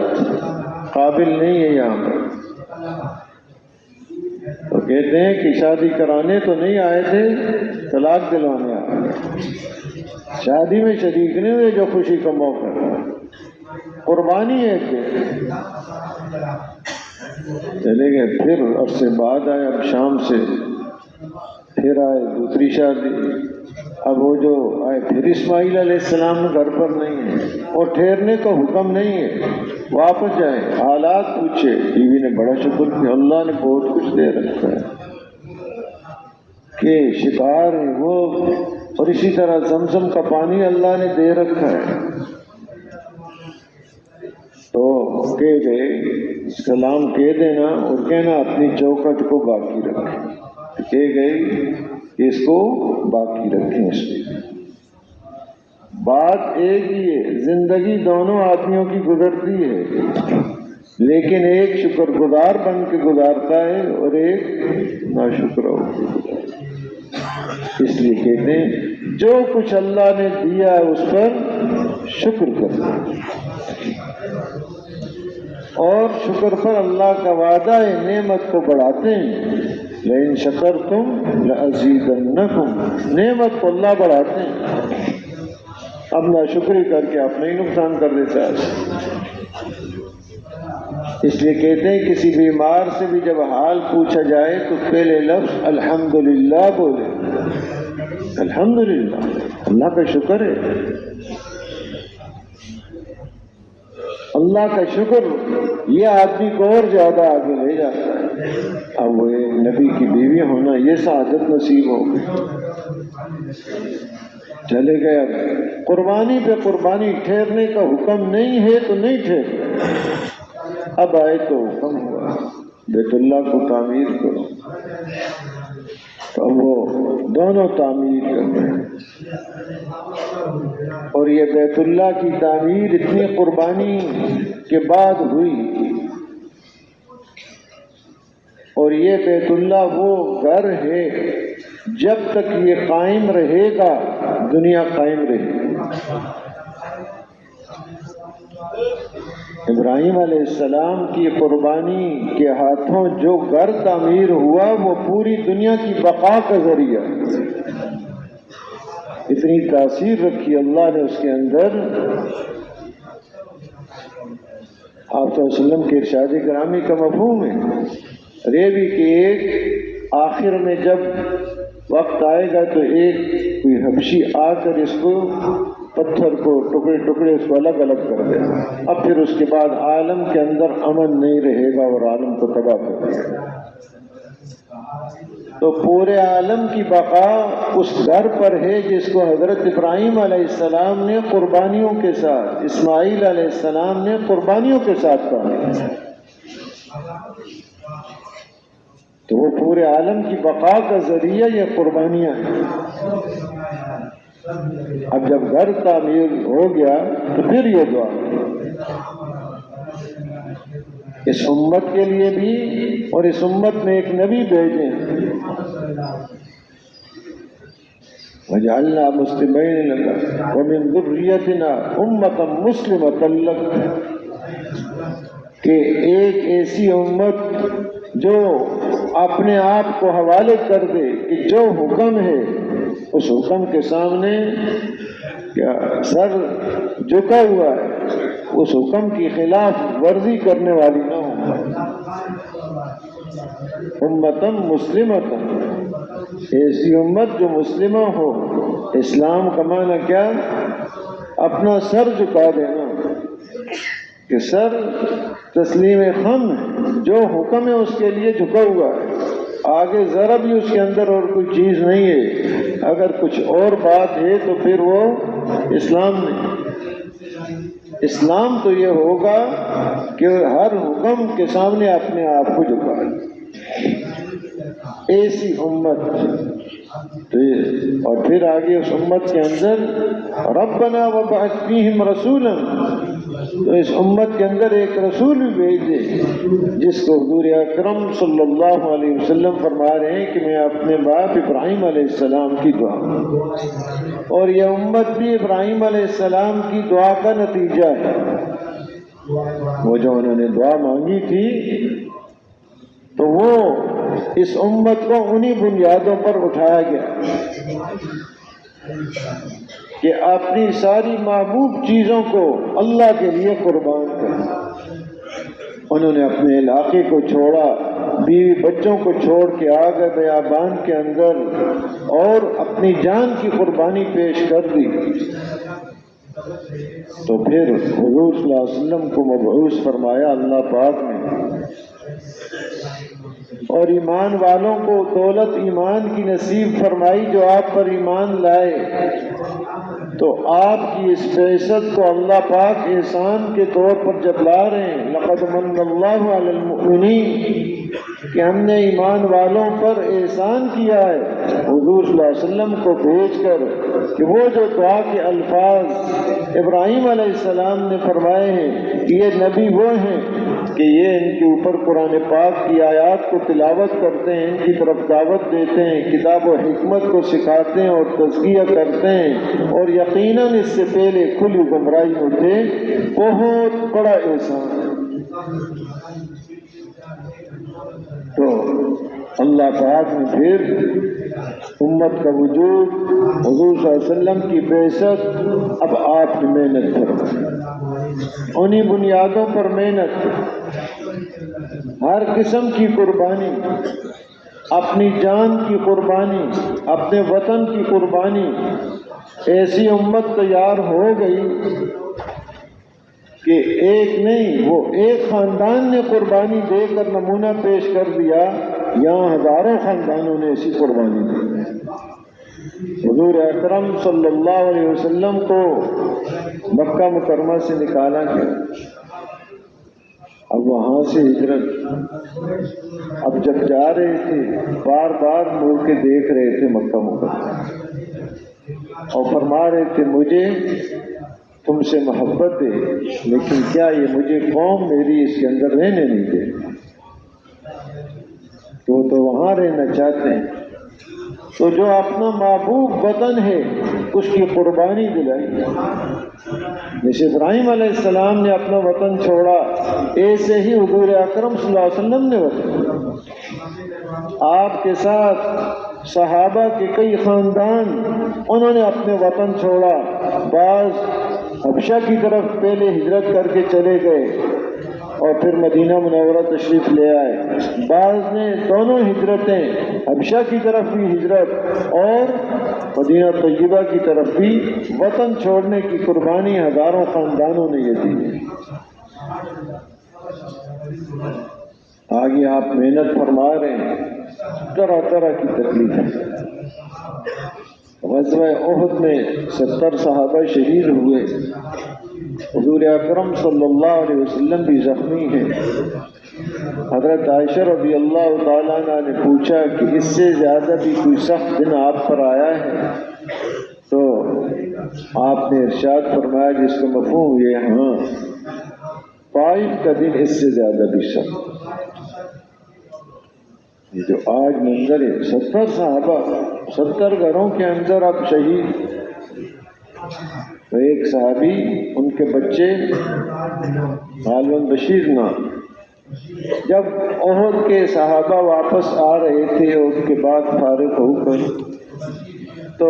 قابل نہیں ہے یہاں پر۔ تو کہتے ہیں کہ شادی کرانے تو نہیں آئے تھے، طلاق دلوانے آئے، شادی میں شریک نہیں ہوئے جو خوشی کا موقع ہے، قربانی ہے کہ چلے گئے۔ پھر عرصے بعد آئے، اب شام سے پھر آئے دوسری شادی، اب وہ جو آئے پھر اسماعیل علیہ السلام گھر پر نہیں ہے اور ٹھہرنے کا حکم نہیں ہے، واپس جائیں، حالات پوچھے۔ بیوی نے بڑا شکر کیا، اللہ نے بہت کچھ دے رکھا ہے کہ شکار ہے وہ، اور اسی طرح زمزم کا پانی اللہ نے دے رکھا ہے۔ تو کہہ گئے سلام کہہ دینا اور کہنا اپنی چوکھٹ کو باقی رکھیں، کہہ گئے کہ اس کو باقی رکھیں۔ اس میں بات ایک ہی ہے، زندگی دونوں آدمیوں کی گزرتی ہے، لیکن ایک شکر گزار بن کے گزارتا ہے اور ایک ناشکر ہو کے گزارتا ہے۔ اس لیے کہتے ہیں جو کچھ اللہ نے دیا ہے اس پر شکر کرنا، اور شکر پر اللہ کا وعدہ ہے نعمت کو بڑھاتے ہیں، لئن شکرتم لأزیدنکم، نعمت کو اللہ بڑھاتے ہیں۔ اب ناشکری کر کے اپنا ہی نقصان کر دیتا ہے۔ اس لیے کہتے ہیں کسی بیمار سے بھی جب حال پوچھا جائے تو پہلے لفظ الحمدللہ بولے، الحمدللہ، اللہ کا شکر ہے، اللہ کا شکر، یہ آدمی کو اور زیادہ آگے لے جاتا ہے۔ اب وہ نبی کی بیوی ہونا یہ سعادت نصیب ہو گئی۔ چلے گئے، اب قربانی پہ قربانی، ٹھہرنے کا حکم نہیں ہے تو نہیں ٹھہر، اب آئے تو حکم ہوا بیت اللہ کو تعمیر کرو، تو اب وہ دونوں تعمیر کر رہے ہیں۔ اور یہ بیت اللہ کی تعمیر اتنی قربانی کے بعد ہوئی، اور یہ بیت اللہ وہ گھر ہے جب تک یہ قائم رہے گا دنیا قائم رہے گی۔ ابراہیم علیہ السلام کی قربانی کے ہاتھوں جو گھر تعمیر ہوا وہ پوری دنیا کی بقا کا ذریعہ، اتنی تاثیر رکھی اللہ نے اس کے اندر۔ آپ صلی اللہ علیہ وسلم کے ارشاد گرامی کا مفہوم ہے ریوی کہ ایک آخر میں جب وقت آئے گا تو ایک کوئی حبشی آ کر اس کو پتھر کو ٹکڑے ٹکڑے اس کو الگ الگ کر دے گا، اب پھر اس کے بعد عالم کے اندر امن نہیں رہے گا اور عالم کو تباہ کر دے گا۔ تو پورے عالم کی بقا اس گھر پر ہے جس کو حضرت ابراہیم علیہ السلام نے قربانیوں کے ساتھ، اسماعیل علیہ السلام نے قربانیوں کے ساتھ کہا، تو وہ پورے عالم کی بقا کا ذریعہ یہ قربانیاں ہیں۔ اب جب گھر تعمیر ہو گیا تو پھر یہ دعا اس امت کے لیے بھی، اور اس امت میں ایک نبی بھیجے وَجَعَلْنَا مُسْلِمَيْنِ لَكَ وَمِنْ ذُرِّيَّتِنَا أُمَّةً مُسْلِمَةً لَكَ، کہ ایک ایسی امت جو اپنے آپ کو حوالے کر دے کہ جو حکم ہے اس حکم کے سامنے کیا سر جھکا ہوا ہے، اس حکم کی خلاف ورزی کرنے والی نہ ہو۔ امتم مسلمۃ، ایسی امت جو مسلمہ ہو۔ اسلام کا معنی کیا؟ اپنا سر جھکا دینا، کہ سر تسلیم خم ہے، جو حکم ہے اس کے لیے جھکا ہوا ہے، آگے ذرا بھی اس کے اندر اور کوئی چیز نہیں ہے، اگر کچھ اور بات ہے تو پھر وہ اسلام نہیں۔ اسلام تو یہ ہوگا کہ ہر حکم کے سامنے اپنے آپ کو جھکا دے، ایسی امت۔ اور پھر آگے اس امت کے اندر ربنا وابعث فیہم رسولا، تو اس امت کے اندر ایک رسول بھی بھیج دے، جس کو حضور اکرم صلی اللہ علیہ وسلم فرما رہے ہیں کہ میں اپنے باپ ابراہیم علیہ السلام کی دعا، اور یہ امت بھی ابراہیم علیہ السلام کی دعا کا نتیجہ ہے۔ وہ جو انہوں نے دعا مانگی تھی تو وہ اس امت کو انہی بنیادوں پر اٹھایا گیا کہ اپنی ساری محبوب چیزوں کو اللہ کے لیے قربان کر۔ انہوں نے اپنے علاقے کو چھوڑا، بیوی بچوں کو چھوڑ کے آ گئے بیابان کے اندر، اور اپنی جان کی قربانی پیش کر دی۔ تو پھر حضور صلی اللہ علیہ وسلم کو مبعوث فرمایا اللہ پاک نے، اور ایمان والوں کو دولت ایمان کی نصیب فرمائی جو آپ پر ایمان لائے۔ تو آپ کی اس بعثت کو اللہ پاک احسان کے طور پر جتلا رہے ہیں، لقد من اللہ علی المؤمنین، کہ ہم نے ایمان والوں پر احسان کیا ہے حضور صلی اللہ علیہ وسلم کو بھیج کر، کہ وہ جو دعا کے الفاظ ابراہیم علیہ السلام نے فرمائے ہیں، یہ نبی وہ ہیں کہ یہ ان کے اوپر قرآن پاک کی آیات کو تلاوت کرتے ہیں، ان کی طرف دعوت دیتے ہیں، کتاب و حکمت کو سکھاتے ہیں اور تزکیہ کرتے ہیں، اور یقیناً اس سے پہلے کھلی گمراہی میں تھے۔ بہت بڑا احسان ہے۔ تو اللہ پاک نے پھر امت کا وجود، حضور صلی اللہ علیہ وسلم کی بعثت، اب آپ کی محنت پر، انہی بنیادوں پر محنت، ہر قسم کی قربانی، اپنی جان کی قربانی، اپنے وطن کی قربانی۔ ایسی امت تیار ہو گئی کہ ایک نہیں، وہ ایک خاندان نے قربانی دے کر نمونہ پیش کر دیا، یہاں ہزاروں خاندانوں نے ایسی قربانی دی۔ حضور اکرم صلی اللہ علیہ وسلم کو مکہ مکرمہ سے نکالا گیا، اب وہاں سے ہجرت، اب جب جا رہے تھے بار بار مڑ کے دیکھ رہے تھے مکہ مکرمہ، اور فرما رہے تھے مجھے تم سے محبت ہے، لیکن کیا یہ مجھے قوم میری اس کے اندر رہنے نہیں دے، تو وہاں رہنا چاہتے ہیں۔ تو جو اپنا محبوب وطن ہے اس کی قربانی دلائی، جیسے ابراہیم علیہ السلام نے اپنا وطن چھوڑا، ایسے ہی حضور اکرم صلی اللہ علیہ وسلم نے وطن، آپ کے ساتھ صحابہ کے کئی خاندان انہوں نے اپنے وطن چھوڑا، بعض حبشہ کی طرف پہلے ہجرت کر کے چلے گئے اور پھر مدینہ منورہ تشریف لے آئے، بعض نے دونوں ہجرتیں، حبشہ کی طرف بھی ہجرت اور مدینہ طیبہ کی طرف بھی وطن چھوڑنے کی قربانی ہزاروں خاندانوں نے یہ دی ہے۔ آگے آپ محنت فرما رہے ہیں، طرح طرح کی تکلیفیں۔ غزوہ احد میں 70 صحابہ شہید ہوئے، حضور اکرم صلی اللہ علیہ وسلم بھی زخمی ہیں۔ حضرت عائشہ رضی اللہ تعالیٰ عنہ نے پوچھا کہ اس سے زیادہ بھی کوئی سخت دن آپ پر آیا ہے؟ تو آپ نے ارشاد فرمایا جس کا مفہوم یہ ہاں، طائف کا دن اس سے زیادہ بھی سخت۔ یہ جو آج منظر ہے، 70 صحابہ 70 گھروں کے اندر اب شہید، تو ایک صحابی ان کے بچے غالباً بشیر نام، جب احد کے صحابہ واپس آ رہے تھے اور ان کے بعد فارغ ہو کر، تو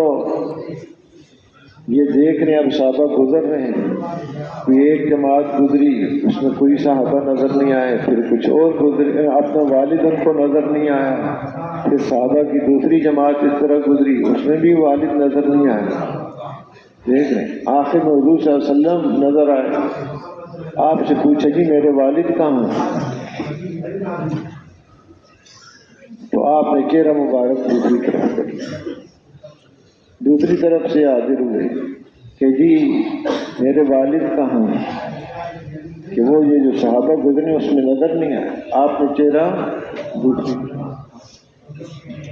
یہ دیکھ رہے اب صحابہ گزر رہے ہیں، کوئی ایک جماعت گزری اس میں کوئی صحابہ نظر نہیں آئے، پھر کچھ اور گزرے، اپنا والد ان کو نظر نہیں آیا، پھر صحابہ کی دوسری جماعت اس طرح گزری اس میں بھی والد نظر نہیں آیا، دیکھ رہے ہیں۔ آخر میں حضور صلی اللہ علیہ وسلم نظر آئے، آپ سے پوچھا جی میرے والد کہاں ہیں؟ تو آپ نے چہرہ مبارک دوسری طرف کر لیا، دوسری طرف سے حاضر ہوئے کہ جی میرے والد کہاں ہیں، کہ وہ یہ جو صحابہ گزرے اس میں نظر نہیں آیا، آپ نے چہرہ دوسری،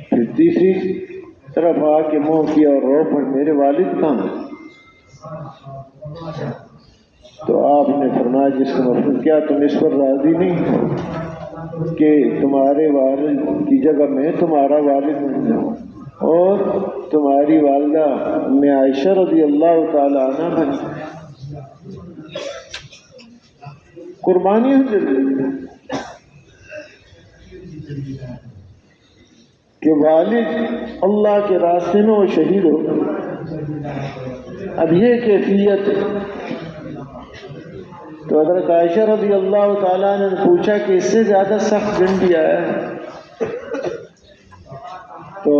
پھر تیسری طرف آ کے منہ کیا اور رو پڑ میرے والد کہاں ہیں؟ تو آپ نے فرمایا جس کا مطلب کیا تم اس پر راضی نہیں ہو کہ تمہارے والد کی جگہ میں تمہارا والد بن جاؤں اور تمہاری والدہ میں عائشہ رضی اللہ تعالی عنہ بن، قربانیاں دے کہ والد اللہ کے راستے میں وہ شہید ہو۔ اب یہ کیفیت، تو حضرت عائشہ رضی اللہ تعالیٰ نے پوچھا کہ اس سے زیادہ سخت دن بھی آیا ہے؟ تو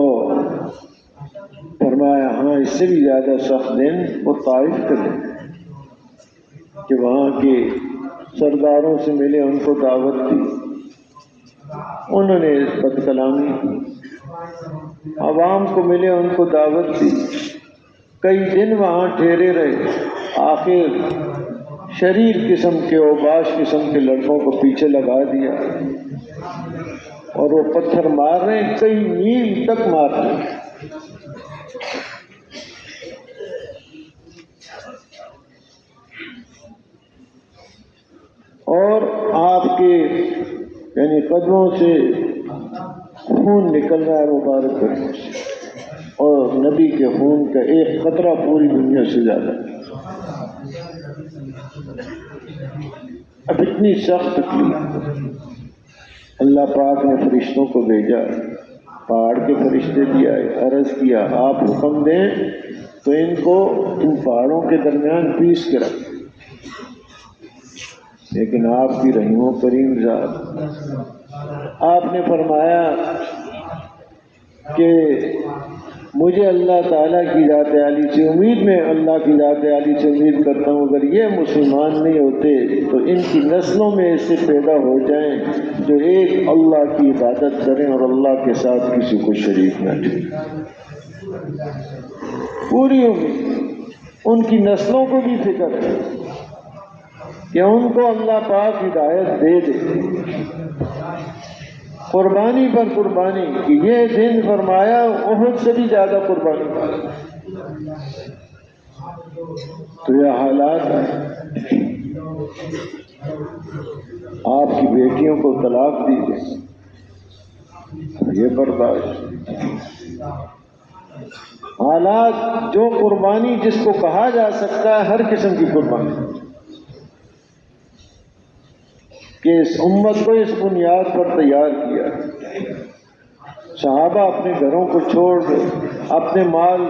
فرمایا ہاں اس سے بھی زیادہ سخت دن وہ طائف کا دن، کہ وہاں کے سرداروں سے ملے، ان کو دعوت دی، انہوں نے بد کلامی کی، عوام کو ملے ان کو دعوت دی، کئی دن وہاں ٹھہرے رہے، آخر شریر قسم کے اوباش قسم کے لڑکوں کو پیچھے لگا دیا اور وہ پتھر مار رہے ہیں، کئی میل تک مار رہے ہیں۔ اور آپ کے یعنی قدموں سے خون نکل رہا ہے مبارک قدموں سے، اور نبی کے خون کا ایک قطرہ پوری دنیا سے زیادہ۔ اب اتنی سخت تکلیف، اللہ پاک نے فرشتوں کو بھیجا، پہاڑ کے فرشتے بھی آئے، عرض کیا آپ حکم دیں تو ان کو ان پہاڑوں کے درمیان پیس کے رکھ، لیکن آپ کی رحیم و کریم ذات، آپ نے فرمایا کہ مجھے اللہ تعالیٰ کی ذات عالی سے امید، میں اللہ کی ذات عالی سے امید کرتا ہوں اگر یہ مسلمان نہیں ہوتے تو ان کی نسلوں میں ایسے پیدا ہو جائیں جو ایک اللہ کی عبادت کریں اور اللہ کے ساتھ کسی کو شریک نہ ٹھہرائیں۔ پوری امید، ان کی نسلوں کو بھی فکر ہے کہ ان کو اللہ پاک ہدایت دے دے۔ قربانی پر قربانی، کہ یہ دن فرمایا احد سے بھی زیادہ قربانی، تو یہ حالات ہیں. آپ کی بیٹیوں کو طلاق دی گئی، یہ برداشت. حالات جو قربانی جس کو کہا جا سکتا ہے ہر قسم کی قربانی، کہ اس امت کو اس بنیاد پر تیار کیا. صحابہ اپنے گھروں کو چھوڑ گئے، اپنے مال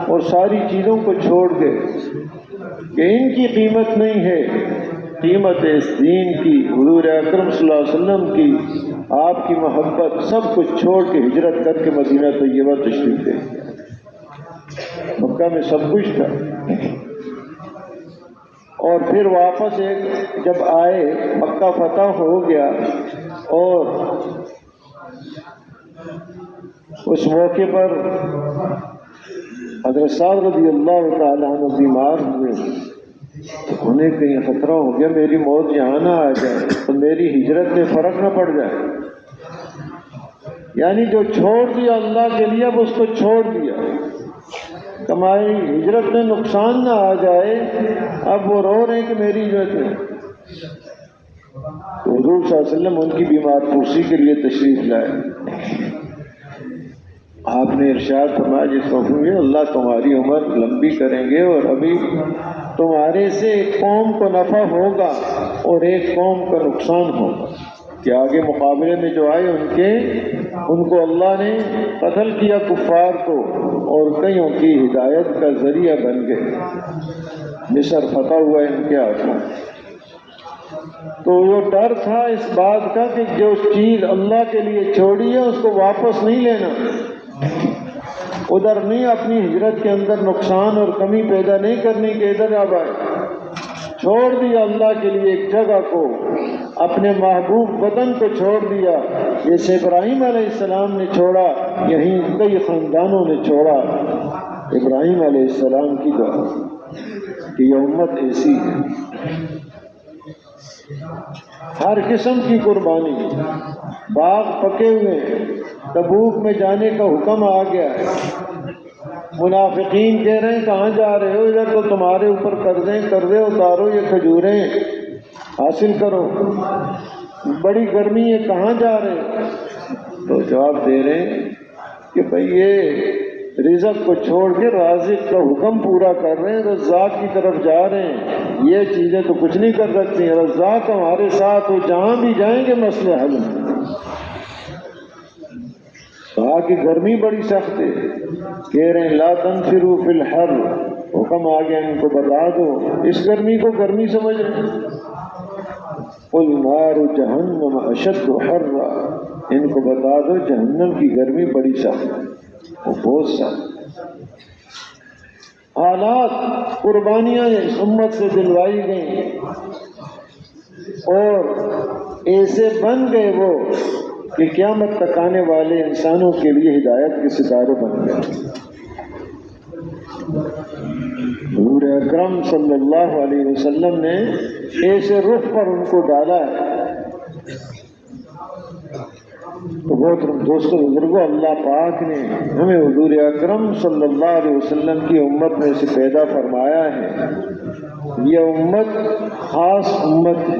اور ساری چیزوں کو چھوڑ گئے کہ ان کی قیمت نہیں ہے، قیمت اس دین کی، حضور اکرم صلی اللہ علیہ وسلم کی، آپ کی محبت، سب کچھ چھوڑ کے ہجرت کر کے مدینہ طیبہ تشریف لے گئے. مکہ میں سب کچھ تھا، اور پھر واپس جب آئے، مکہ فتح ہو گیا، اور اس موقع پر حضرت سعد رضی اللہ تعالیٰ عنہ بیمار ہوئے. انہیں کہیں خطرہ ہو گیا میری موت یہاں نہ آ جائے تو میری ہجرت میں فرق نہ پڑ جائے. یعنی جو چھوڑ دیا اللہ کے لیے اب اس کو چھوڑ دیا، کمائی ہجرت میں نقصان نہ آ جائے. اب وہ رو رہے ہیں کہ میری ہجرت میں. حضور صلی اللہ علیہ وسلم ان کی بیمار پرسی کے لیے تشریف لائے. آپ نے ارشاد فرمایا جس وقت میں اللہ تمہاری عمر لمبی کریں گے، اور ابھی تمہارے سے ایک قوم کو نفع ہوگا اور ایک قوم کا نقصان ہوگا. کہ آگے مقابلے میں جو آئے ان کو اللہ نے قتل کیا کفار کو، اور کئیوں کی ہدایت کا ذریعہ بن گئے. مصر فتح ہوا ان کے ہاتھوں. تو یہ ڈر تھا اس بات کا کہ جو چیز اللہ کے لیے چھوڑی ہے اس کو واپس نہیں لینا، ادھر نہیں اپنی ہجرت کے اندر نقصان اور کمی پیدا نہیں کرنی کہ ادھر اب آئے. چھوڑ دیا اللہ کے لیے ایک جگہ کو، اپنے محبوب وطن کو چھوڑ دیا. جیسے ابراہیم علیہ السلام نے چھوڑا، یہیں کئی خاندانوں نے چھوڑا. ابراہیم علیہ السلام کی دعا کہ یہ امت ایسی ہے، ہر قسم کی قربانی. باغ پکے ہوئے، تبوک میں جانے کا حکم آ گیا ہے. منافقین کہہ رہے ہیں کہاں جا رہے ہو؟ ادھر تو تمہارے اوپر قرضے اتارو، یہ کھجوریں حاصل کرو. بڑی گرمی ہے، کہاں جا رہے ہو؟ تو جواب دے رہے ہیں کہ بھئی یہ رزق کو چھوڑ کے رازق کا حکم پورا کر رہے ہیں، رزاق کی طرف جا رہے ہیں. یہ چیزیں تو کچھ نہیں کر سکتی، رزاق ہمارے ساتھ ہو، جہاں بھی جائیں گے مسئلے حل ہیں. کہا کہ گرمی بڑی سخت ہے. کہہ رہے ہیں لا تنفروا فی الحر، حکم آ گیا ان کو بتا دو اس گرمی کو گرمی سمجھ رہے ہیں. قل نار جہنم اشد حرا، ان کو بتا دو جہنم کی گرمی بڑی سخت ہے، وہ بہت سخت. حالات قربانیاں اس امت سے دلوائی گئیں، اور ایسے بن گئے وہ کہ قیامت تک آنے والے انسانوں کے لیے ہدایت کے ستارے بن گئے. حضور اکرم صلی اللہ علیہ وسلم نے ایسے رخ پر ان کو ڈالا ہے. تو بہت دوستوں بزرگوں، اللہ پاک نے ہمیں حضور اکرم صلی اللہ علیہ وسلم کی امت میں سے پیدا فرمایا ہے. یہ امت خاص امت ہے،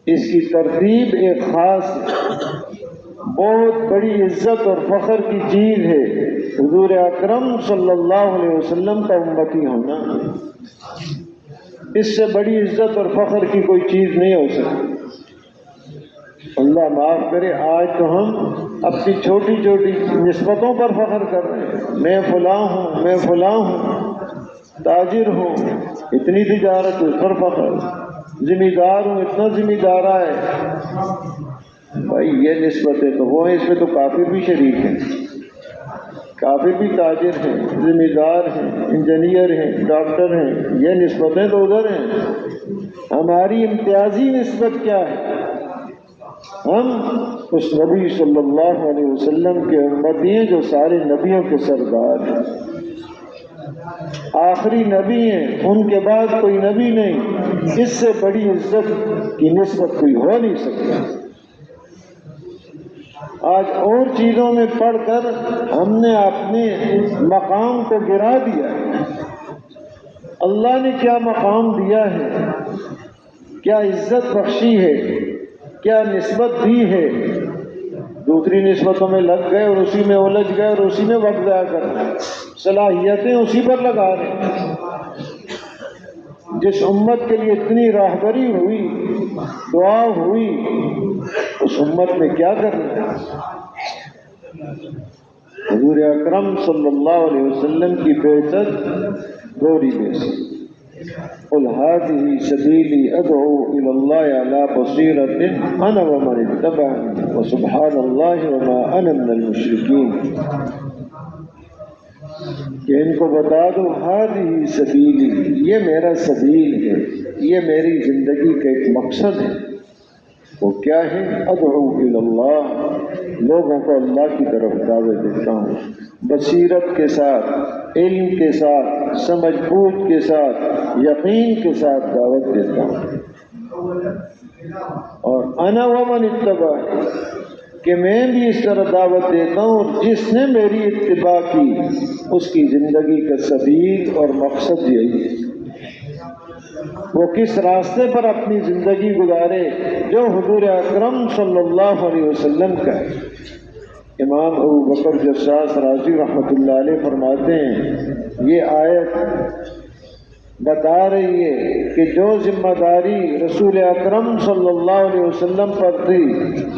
اس کی ترتیب ایک خاص بہت بڑی عزت اور فخر کی چیز ہے. حضور اکرم صلی اللہ علیہ وسلم کا امتی ہونا، اس سے بڑی عزت اور فخر کی کوئی چیز نہیں ہو سکتی. اللہ معاف کرے، آج تو ہم اپنی چھوٹی چھوٹی نسبتوں پر فخر کر رہے ہیں. میں فلاں ہوں، میں فلاں ہوں، تاجر ہوں، اتنی تجارت، اس پر فخر. ذمہ دار ہوں، اتنا ذمہ دارہ ہے. بھائی یہ نسبتیں تو وہ ہیں، اس میں تو کافر بھی شریک ہیں، کافر بھی تاجر ہیں، ذمہ دار ہیں، انجینئر ہیں، ڈاکٹر ہیں. یہ نسبتیں تو ادھر ہیں. ہماری امتیازی نسبت کیا ہے؟ ہم اس نبی صلی اللہ علیہ وسلم کے امتی ہیں جو سارے نبیوں کے سردار ہیں، آخری نبی ہیں، ان کے بعد کوئی نبی نہیں. اس سے بڑی عزت کی نسبت کوئی ہو نہیں سکتی. آج اور چیزوں میں پڑھ کر ہم نے اپنے مقام کو گرا دیا. اللہ نے کیا مقام دیا ہے، کیا عزت بخشی ہے، کیا نسبت دی ہے، دوسری نسبتوں میں لگ گئے اور اسی میں الجھ گئے اور اسی میں وقت ضائع کر رہے ہیں، صلاحیتیں اسی پر لگا رہے ہیں۔ جس امت کے لیے اتنی راہبری ہوئی، دعا ہوئی، اس امت میں کیا کرنا ہے؟ حضور اکرم صلی اللہ علیہ وسلم کی بعثت دوہری بعثت، قل هذه سبیلی ادعو الی اللہ علی بصیرۃ انا ومن اتبعنی وسبحان اللہ وما انا من المشرکین، کہ ان کو بتا دو هذه سبیلی، یہ میرا سبیل ہے، یہ میری زندگی کا ایک مقصد ہے۔ وہ کیا ہے؟ ادعو الی اللہ، لوگوں کو اللہ کی طرف دعوت دیتا ہوں، بصیرت کے ساتھ، علم کے ساتھ، سمجھ بوجھ کے ساتھ، یقین کے ساتھ دعوت دیتا ہوں۔ اور انا ومن اتبعنی، کہ میں بھی اس طرح دعوت دیتا ہوں، اور جس نے میری اتباع کی اس کی زندگی کا سبیل اور مقصد یہی ہے، وہ کس راستے پر اپنی زندگی گزارے جو حضور اکرم صلی اللہ علیہ وسلم کا ہے۔ امام ابو بکر جساس رازی رحمۃ اللہ علیہ فرماتے ہیں یہ آیت بتا رہی ہے کہ جو ذمہ داری رسول اکرم صلی اللہ علیہ وسلم پر تھی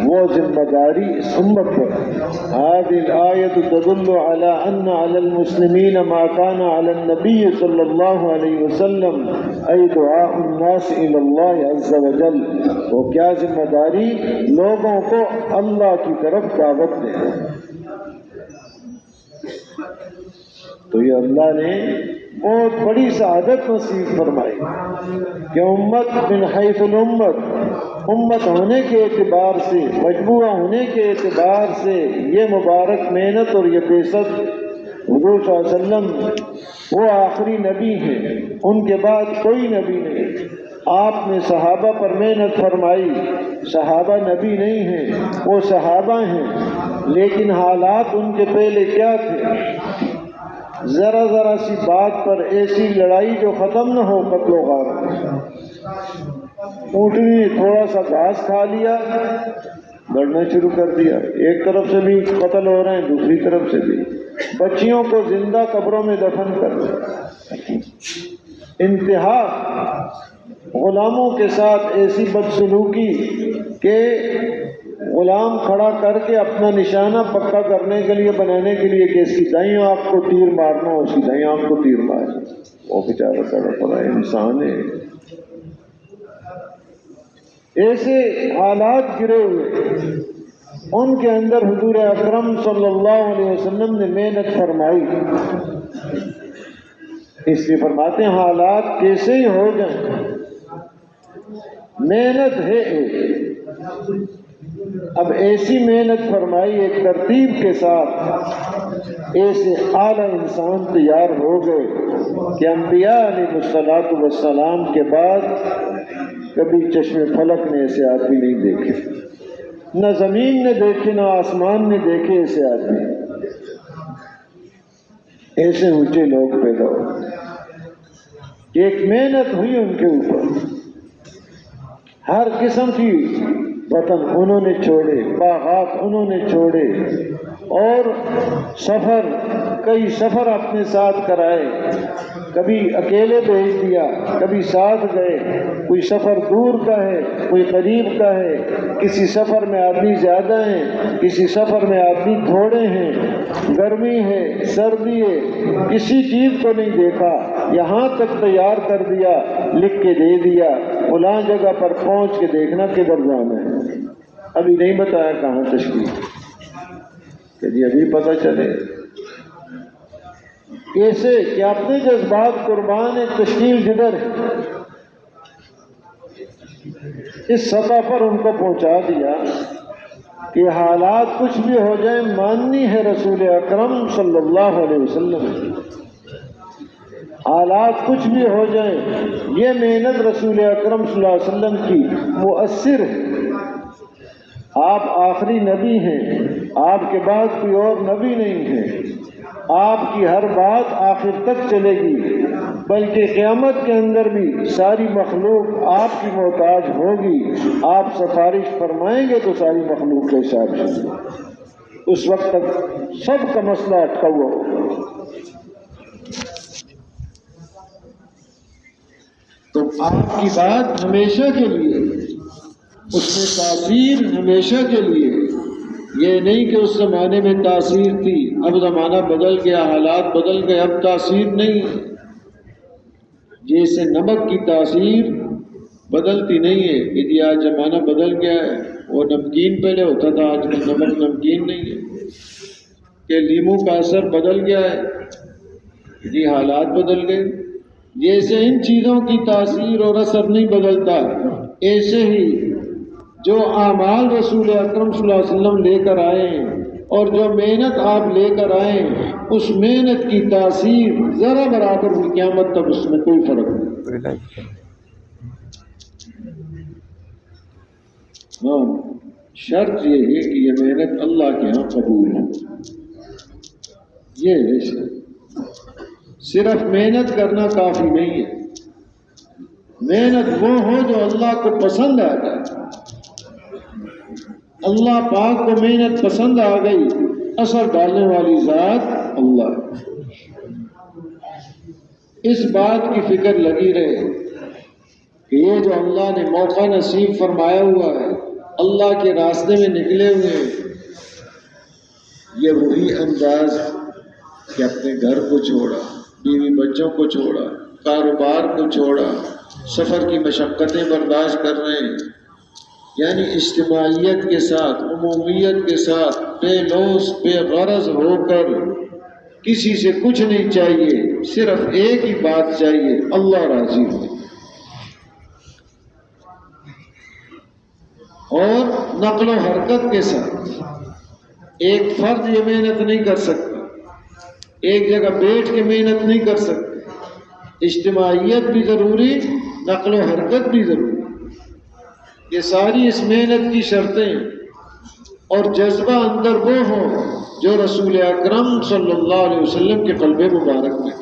وہ ذمہ داری اس امت پر ہے۔ هذه الآية تدل على أن على المسلمين ما كان على النبي صلی اللہ علیہ وسلم أي دعاء الناس إلى الله عز وجل، وہ کیا ذمہ داری؟ لوگوں کو اللہ کی طرف دعوت دینا۔ تو یہ اللہ نے بہت بڑی سعادت نصیب فرمائی کہ امت من حیث الامت، امت ہونے کے اعتبار سے، مجموعہ ہونے کے اعتبار سے یہ مبارک محنت اور یہ بعثت، حضور صلی اللہ علیہ وسلم وہ آخری نبی ہیں، ان کے بعد کوئی نبی نہیں۔ آپ نے صحابہ پر محنت فرمائی، صحابہ نبی نہیں ہیں، وہ صحابہ ہیں، لیکن حالات ان کے پہلے کیا تھے؟ ذرا ذرا سی بات پر ایسی لڑائی جو ختم نہ ہو، قتل و غارت، اونٹنی نے تھوڑا سا گھاس کھا لیا، لڑنا شروع کر دیا، ایک طرف سے بھی قتل ہو رہے ہیں، دوسری طرف سے بھی، بچیوں کو زندہ قبروں میں دفن کر دیا، انتہا غلاموں کے ساتھ ایسی بدسلوکی کہ غلام کھڑا کر کے اپنا نشانہ پکا کرنے کے لیے، بنانے کے لیے کہ اس کی دائیں آنکھ کو تیر مارنا، اس کی دائیں آنکھ کو تیر مارنا، وہ بیچارہ تڑپ رہا ہے، انسان ہے۔ ایسے حالات گرے ہوئے، ان کے اندر حضور اکرم صلی اللہ علیہ وسلم نے محنت فرمائی، اس لیے فرماتے ہیں حالات کیسے ہی ہو جائیں، محنت ہے اب ایسی محنت فرمائی ایک ترتیب کے ساتھ، ایسے اعلیٰ انسان تیار ہو گئے کہ انبیاء علیہ الصلوۃ والسلام کے بعد کبھی چشم فلک نے ایسے آدمی نہیں دیکھے، نہ زمین نے دیکھے، نہ آسمان نے دیکھے ایسے آدمی، ایسے اونچے لوگ پیدا ہوئے کہ ایک محنت ہوئی ان کے اوپر، ہر قسم کی وطن انہوں نے چھوڑے، باغات انہوں نے چھوڑے، اور سفر، کئی سفر اپنے ساتھ کرائے، کبھی اکیلے بھیج دیا، کبھی ساتھ گئے، کوئی سفر دور کا ہے، کوئی قریب کا ہے، کسی سفر میں آدمی زیادہ ہیں، کسی سفر میں آدمی تھوڑے ہیں، گرمی ہے، سردی ہے، کسی چیز کو نہیں دیکھا، یہاں تک تیار کر دیا، لکھ کے دے دیا، فلاں جگہ پر پہنچ کے دیکھنا کدھر جانا ہے، ابھی نہیں بتایا کہاں تشکیل، کہ جی ابھی پتہ چلے، ایسے کہ اپنے جذبات قربان ہے، تشکیل جدھر ہے، اس سطح پر ان کو پہنچا دیا کہ حالات کچھ بھی ہو جائیں ماننی ہے رسول اکرم صلی اللہ علیہ وسلم، حالات کچھ بھی ہو جائیں یہ محنت رسول اکرم صلی اللہ علیہ وسلم کی مؤثر ہے، آپ آخری نبی ہیں، آپ کے بعد کوئی اور نبی نہیں ہے، آپ کی ہر بات آخر تک چلے گی، بلکہ قیامت کے اندر بھی ساری مخلوق آپ کی محتاج ہوگی۔ آپ سفارش فرمائیں گے تو ساری مخلوق کے حساب سے اس وقت تک سب کا مسئلہ اٹکا ہوا ہوگا۔ تو آپ کی بات ہمیشہ کے لیے، اس میں تاثیر ہمیشہ کے لیے، یہ نہیں کہ اس زمانے میں تاثیر تھی، اب زمانہ بدل گیا، حالات بدل گئے، اب تاثیر نہیں ہے۔ جیسے نمک کی تاثیر بدلتی نہیں ہے کہ جی آج زمانہ بدل گیا ہے، وہ نمکین پہلے ہوتا تھا، آج کل نمک نمکین نہیں ہے، کہ لیمو کا اثر بدل گیا ہے، جی حالات بدل گئے۔ جیسے ان چیزوں کی تاثیر اور اثر نہیں بدلتا، ایسے ہی جو اعمال رسول اکرم صلی اللہ علیہ وسلم لے کر آئے ہیں اور جو محنت آپ لے کر آئے ہیں، اس محنت کی تاثیر ذرا برابر بھی قیامت تک اس میں کوئی فرق نہیں۔ ہاں، شرط یہ ہے کہ یہ محنت اللہ کے ہاں قبول ہو۔ یہ ہے صرف محنت کرنا کافی نہیں ہے، محنت وہ ہو جو اللہ کو پسند آ جائے۔ اللہ پاک کو محنت پسند آ گئی، اثر ڈالنے والی ذات اللہ۔ اس بات کی فکر لگی رہے کہ یہ جو اللہ نے موقع نصیب فرمایا ہوا ہے، اللہ کے راستے میں نکلے ہوئے ہیں، یہ وہی انداز کہ اپنے گھر کو چھوڑا، بیوی بچوں کو چھوڑا، کاروبار کو چھوڑا، سفر کی مشقتیں برداشت کر رہے ہیں، یعنی اجتماعیت کے ساتھ، عمومیت کے ساتھ، بے لوث بے غرض ہو کر، کسی سے کچھ نہیں چاہیے، صرف ایک ہی بات چاہیے، اللہ راضی ہو۔ اور نقل و حرکت کے ساتھ ایک فرد یہ محنت نہیں کر سکتا، ایک جگہ بیٹھ کے محنت نہیں کر سکتے، اجتماعیت بھی ضروری، نقل و حرکت بھی ضروری۔ یہ ساری اس محنت کی شرطیں اور جذبہ اندر وہ ہو جو رسول اکرم صلی اللہ علیہ وسلم کے قلب مبارک میں،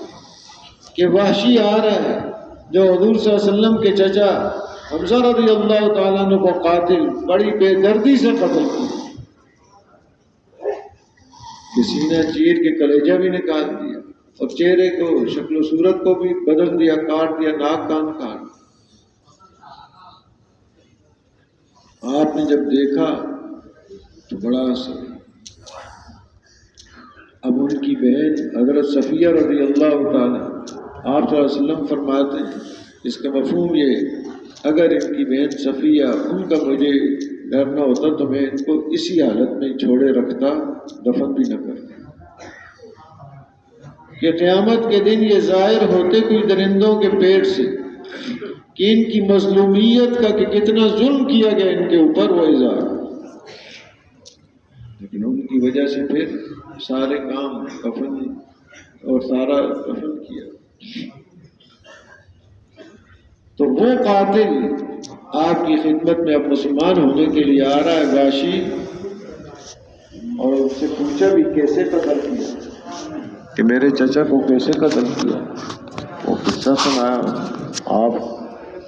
کہ وحشی آ رہا ہے جو حضور صلی اللہ علیہ وسلم کے چچا حمزہ رضی اللہ تعالیٰ عنہ کو قاتل بڑی بے دردی سے قتل کیا، کسی نے چیر کے کلیجہ بھی نکال دیا اور چہرے کو، شکل و صورت کو بھی بدل دیا، کاٹ دیا، ناک کان کاٹ۔ آپ نے جب دیکھا تو بڑا اثر۔ اب ان کی بہن حضرت صفیہ رضی اللہ تعالیٰ، آپ صلی اللہ علیہ وسلم فرماتے ہیں اس کا مفہوم یہ، اگر ان کی بہن صفیہ ان کا مجھے ڈر نہ ہوتا تو میں ان کو اسی حالت میں چھوڑے رکھتا، دفن بھی نہ کرتا، کہ قیامت کے دن یہ ظاہر ہوتے کوئی درندوں کے پیٹ سے کہ ان کی مظلومیت کا کہ کتنا ظلم کیا گیا ان کے اوپر، وہ اظہار، لیکن ان کی وجہ سے پھر سارے کام کفن اور سارا کفن کیا۔ تو وہ قاتل آپ کی خدمت میں اب مسلمان ہونے کے لیے آ رہا ہے غاشی، اور ان سے پوچھا بھی کیسے قتل کیا، کہ میرے چچا کو کیسے قتل کیا، وہ قصہ سنایا، آپ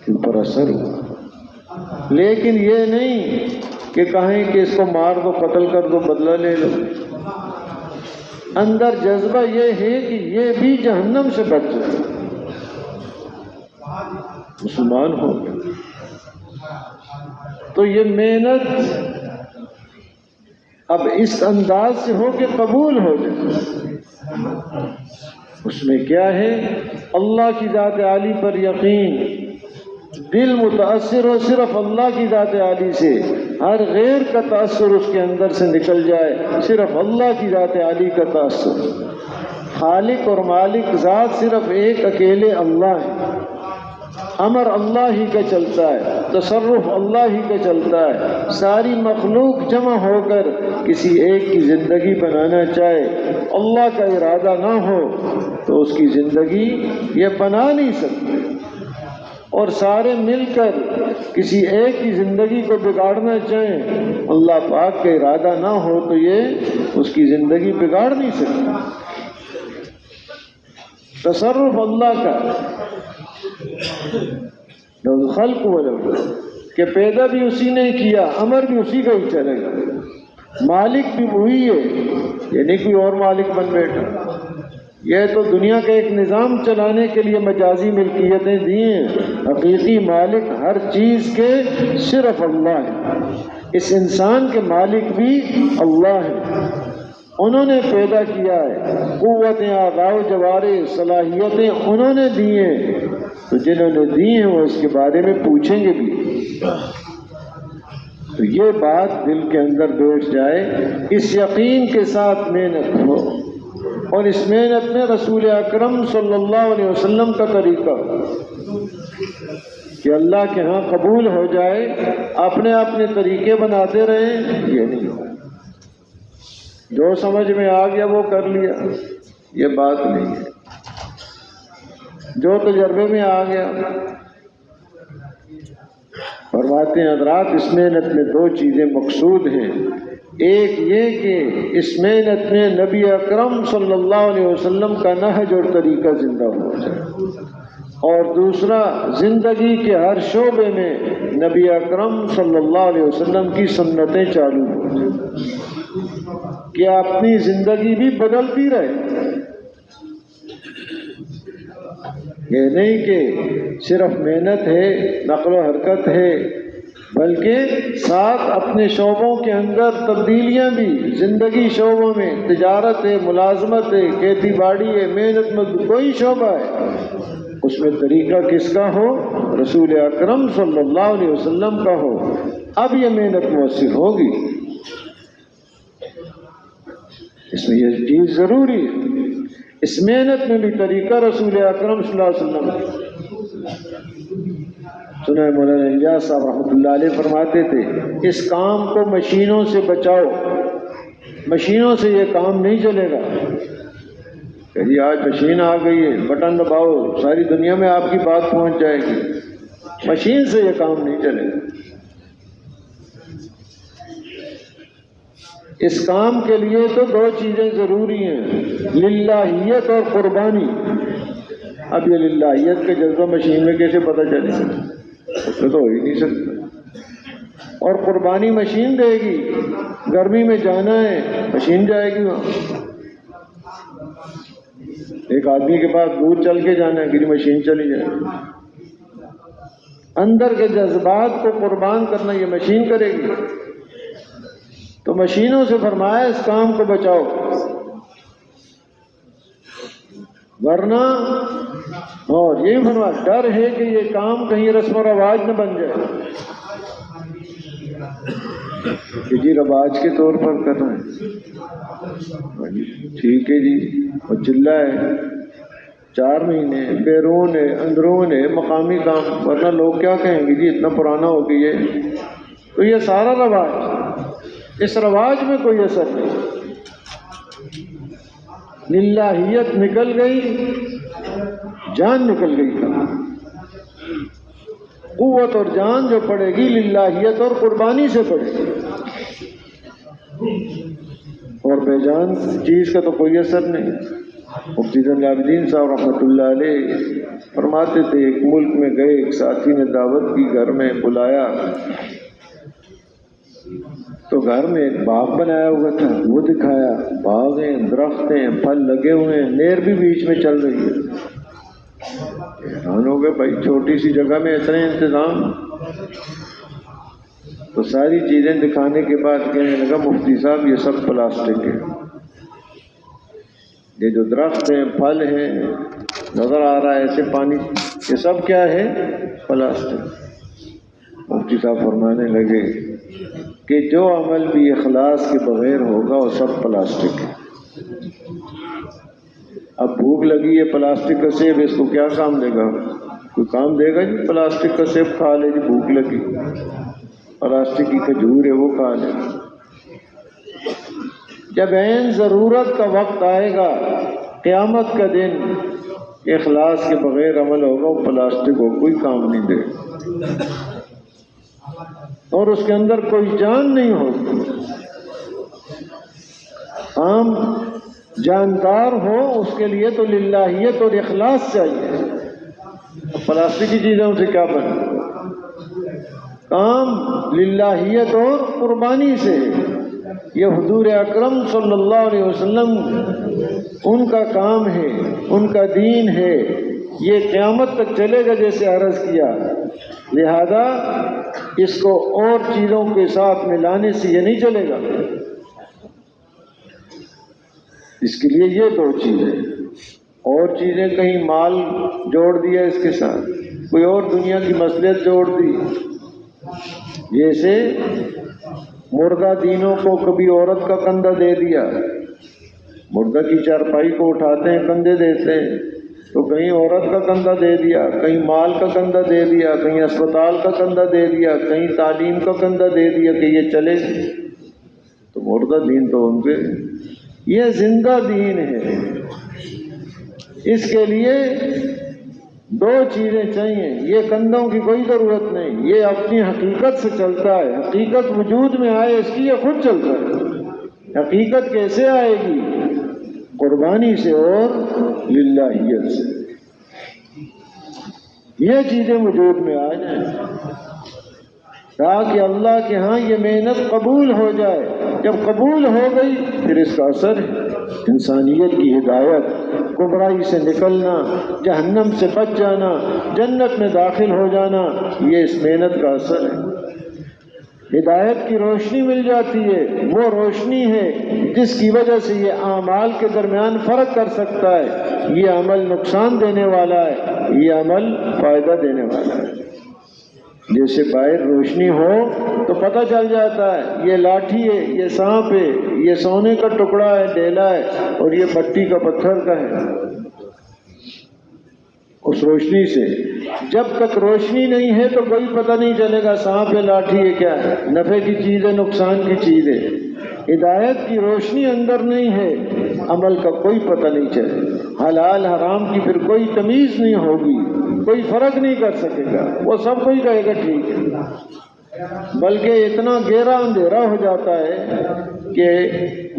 کے اوپر اثر ہوا۔ لیکن یہ نہیں کہ کہیں کہ اس کو مار دو، قتل کر دو، بدلہ لے لو۔ اندر جذبہ یہ ہے کہ یہ بھی جہنم سے بچ جائے، مسلمان ہو گئے تو یہ محنت اب اس انداز سے ہو کہ قبول ہو جائے۔ اس میں کیا ہے؟ اللہ کی ذات عالی پر یقین، دل متاثر ہو صرف اللہ کی ذات عالی سے، ہر غیر کا تاثر اس کے اندر سے نکل جائے، صرف اللہ کی ذات عالی کا تاثر۔ خالق اور مالک ذات صرف ایک اکیلے اللہ ہے، امر اللہ ہی کا چلتا ہے، تصرف اللہ ہی کا چلتا ہے۔ ساری مخلوق جمع ہو کر کسی ایک کی زندگی بنانا چاہے، اللہ کا ارادہ نہ ہو تو اس کی زندگی یہ بنا نہیں سکتے، اور سارے مل کر کسی ایک کی زندگی کو بگاڑنا چاہیں، اللہ پاک کا ارادہ نہ ہو تو یہ اس کی زندگی بگاڑ نہیں سکتے۔ تصرف اللہ کا خلق والامر کہ پیدا بھی اسی نے کیا، امر بھی اسی کا ہی چلے گا، مالک بھی وہی ہے، یعنی کوئی اور مالک بن بیٹھا۔ یہ تو دنیا کا ایک نظام چلانے کے لیے مجازی ملکیتیں دی ہیں، حقیقی مالک ہر چیز کے صرف اللہ ہے۔ اس انسان کے مالک بھی اللہ ہے، انہوں نے پیدا کیا ہے، قوتیں، اعضاء و جوارح، صلاحیتیں انہوں نے دی ہیں، تو جنہوں نے دی ہیں وہ اس کے بارے میں پوچھیں گے بھی۔ تو یہ بات دل کے اندر بیٹھ جائے، اس یقین کے ساتھ محنت ہو، اور اس محنت میں رسول اکرم صلی اللہ علیہ وسلم کا طریقہ کہ اللہ کے ہاں قبول ہو جائے، اپنے اپنے طریقے بناتے رہیں، یہ نہیں ہو، جو سمجھ میں آ گیا وہ کر لیا، یہ بات نہیں ہے، جو تجربے میں آ گیا۔ فرماتے ہیں حضرات اس محنت میں دو چیزیں مقصود ہیں، ایک یہ کہ اس محنت میں نبی اکرم صلی اللہ علیہ وسلم کا نہج اور طریقہ زندہ ہو جائے، اور دوسرا زندگی کے ہر شعبے میں نبی اکرم صلی اللہ علیہ وسلم کی سنتیں چالو ہو جائیں، کہ اپنی زندگی بھی بدلتی رہے۔ یہ نہیں کہ صرف محنت ہے، نقل و حرکت ہے، بلکہ ساتھ اپنے شعبوں کے اندر تبدیلیاں بھی، زندگی شعبوں میں تجارت ہے، ملازمت ہے، کھیتی باڑی ہے، محنت میں کوئی شعبہ ہے، اس میں طریقہ کس کا ہو؟ رسول اکرم صلی اللہ علیہ وسلم کا ہو، اب یہ محنت مؤثر ہوگی۔ اس میں یہ چیز ضروری ہے، اس محنت میں بھی طریقہ رسول اکرم صلی اللہ علیہ وسلم۔ سنہ مولانا الیاس صاحب رحمۃ اللہ علیہ فرماتے تھے اس کام کو مشینوں سے بچاؤ، مشینوں سے یہ کام نہیں چلے گا کہ جی آج مشین آ گئی ہے، بٹن دباؤ ساری دنیا میں آپ کی بات پہنچ جائے گی، مشین سے یہ کام نہیں چلے گا۔ اس کام کے لیے تو دو چیزیں ضروری ہیں، للہیت اور قربانی۔ اب یہ للہیت کا جذبہ مشین میں کیسے پتہ چلے گا؟ اس میں تو ہو ہی نہیں سکتا۔ اور قربانی مشین دے گی، گرمی میں جانا ہے مشین جائے گی وہاں، ایک آدمی کے پاس دور چل کے جانا ہے کہ مشین چلی جائے گی۔ اندر کے جذبات کو قربان کرنا یہ مشین کرے گی، تو مشینوں سے فرمایا اس کام کو بچاؤ، ورنہ اور یہی فرمایا ڈر ہے کہ یہ کام کہیں رسم و رواج نہ بن جائے کہ جی رواج کے طور پر کرنا ہے، ٹھیک ہے جی، اور چلائے 4 مہینے بیرون ہے اندرون ہے مقامی کام، ورنہ لوگ کیا کہیں گے جی اتنا پرانا ہو گئی ہے۔ تو یہ سارا رواج، اس رواج میں کوئی اثر نہیں، للہیت نکل گئی، جان نکل گئی تھا، قوت اور جان جو پڑے گی للہیت اور قربانی سے پڑے گی، اور بے جان چیز کا تو کوئی اثر نہیں۔ مفتی زین العابدین صاحب رحمۃ اللہ علیہ فرماتے تھے ایک ملک میں گئے، ایک ساتھی نے دعوت کی، گھر میں بلایا تو گھر میں ایک باغ بنایا ہوا تھا، وہ دکھایا، باغ ہیں، درخت ہیں، پھل لگے ہوئے ہیں، نہر بھی بیچ میں چل رہی ہے۔ حیران ہو گئے بھائی چھوٹی سی جگہ میں اتنے انتظام، تو ساری چیزیں دکھانے کے بعد کہنے لگا مفتی صاحب یہ سب پلاسٹک ہے، یہ جو درخت ہیں پھل ہیں نظر آ رہا ہے ایسے پانی، یہ سب کیا ہے؟ پلاسٹک۔ مفتی صاحب فرمانے لگے کہ جو عمل بھی اخلاص کے بغیر ہوگا وہ سب پلاسٹک ہے۔ اب بھوک لگی ہے، پلاسٹک کا سیب اس کو کیا کام دے گا؟ کوئی کام دے گا جی؟ پلاسٹک کا سیب کھا لے جی، بھوک لگی، پلاسٹک کی کھجور ہے وہ کھا لے۔ جب عین ضرورت کا وقت آئے گا، قیامت کا دن، اخلاص کے بغیر عمل ہوگا وہ پلاسٹک کو کوئی کام نہیں دے اور اس کے اندر کوئی جان نہیں ہوگی۔ عام جاندار ہو اس کے لیے تو للہیت اور اخلاص چاہیے. پلاسٹک کی چیزوں سے کیا بنے؟ کام للہیت اور قربانی سے. یہ حضور اکرم صلی اللہ علیہ وسلم ان کا کام ہے، ان کا دین ہے، یہ قیامت تک چلے گا جیسے عرض کیا. لہذا اس کو اور چیزوں کے ساتھ ملانے سے یہ نہیں چلے گا. اس کے لیے یہ دو چیزیں، اور چیزیں کہیں مال جوڑ دیا اس کے ساتھ، کوئی اور دنیا کی مصلحت جوڑ دی. جیسے مردہ دینوں کو کبھی عورت کا کندھا دے دیا، مردہ کی چارپائی کو اٹھاتے ہیں کندھے دیتے ہیں، تو کہیں عورت کا کندھا دے دیا، کہیں مال کا کندھا دے دیا، کہیں اسپتال کا کندھا دے دیا، کہیں تعلیم کا کندھا دے دیا کہ یہ چلے. تو مردہ دین تو ان کے، یہ زندہ دین ہے. اس کے لیے دو چیزیں چاہیے. یہ کندھوں کی کوئی ضرورت نہیں، یہ اپنی حقیقت سے چلتا ہے. حقیقت وجود میں آئے اس کی، یہ خود چلتا ہے. حقیقت کیسے آئے گی؟ قربانی سے اور للہیت سے. یہ چیزیں وجود میں آ جائیں تاکہ اللہ کے ہاں یہ محنت قبول ہو جائے. جب قبول ہو گئی پھر اس کا اثر انسانیت کی ہدایت، گمراہی سے نکلنا، جہنم سے بچ جانا، جنت میں داخل ہو جانا، یہ اس محنت کا اثر ہے. ہدایت کی روشنی مل جاتی ہے، وہ روشنی ہے جس کی وجہ سے یہ اعمال کے درمیان فرق کر سکتا ہے. یہ عمل نقصان دینے والا ہے، یہ عمل فائدہ دینے والا ہے. جیسے باہر روشنی ہو تو پتہ چل جاتا ہے یہ لاٹھی ہے، یہ سانپ ہے، یہ سونے کا ٹکڑا ہے، ڈیلا ہے، اور یہ مٹی کا پتھر کا ہے. اس روشنی سے. جب تک روشنی نہیں ہے تو کوئی پتہ نہیں چلے گا سانپ ہے، لاٹھی ہے، کیا ہے، نفع کی چیز ہے، نقصان کی چیز ہے. ہدایت کی روشنی اندر نہیں ہے، عمل کا کوئی پتہ نہیں چلے. حلال حرام کی پھر کوئی تمیز نہیں ہوگی، کوئی فرق نہیں کر سکے گا. وہ سب کوئی کہے گا ٹھیک ہے، بلکہ اتنا گہرا اندھیرا ہو جاتا ہے کہ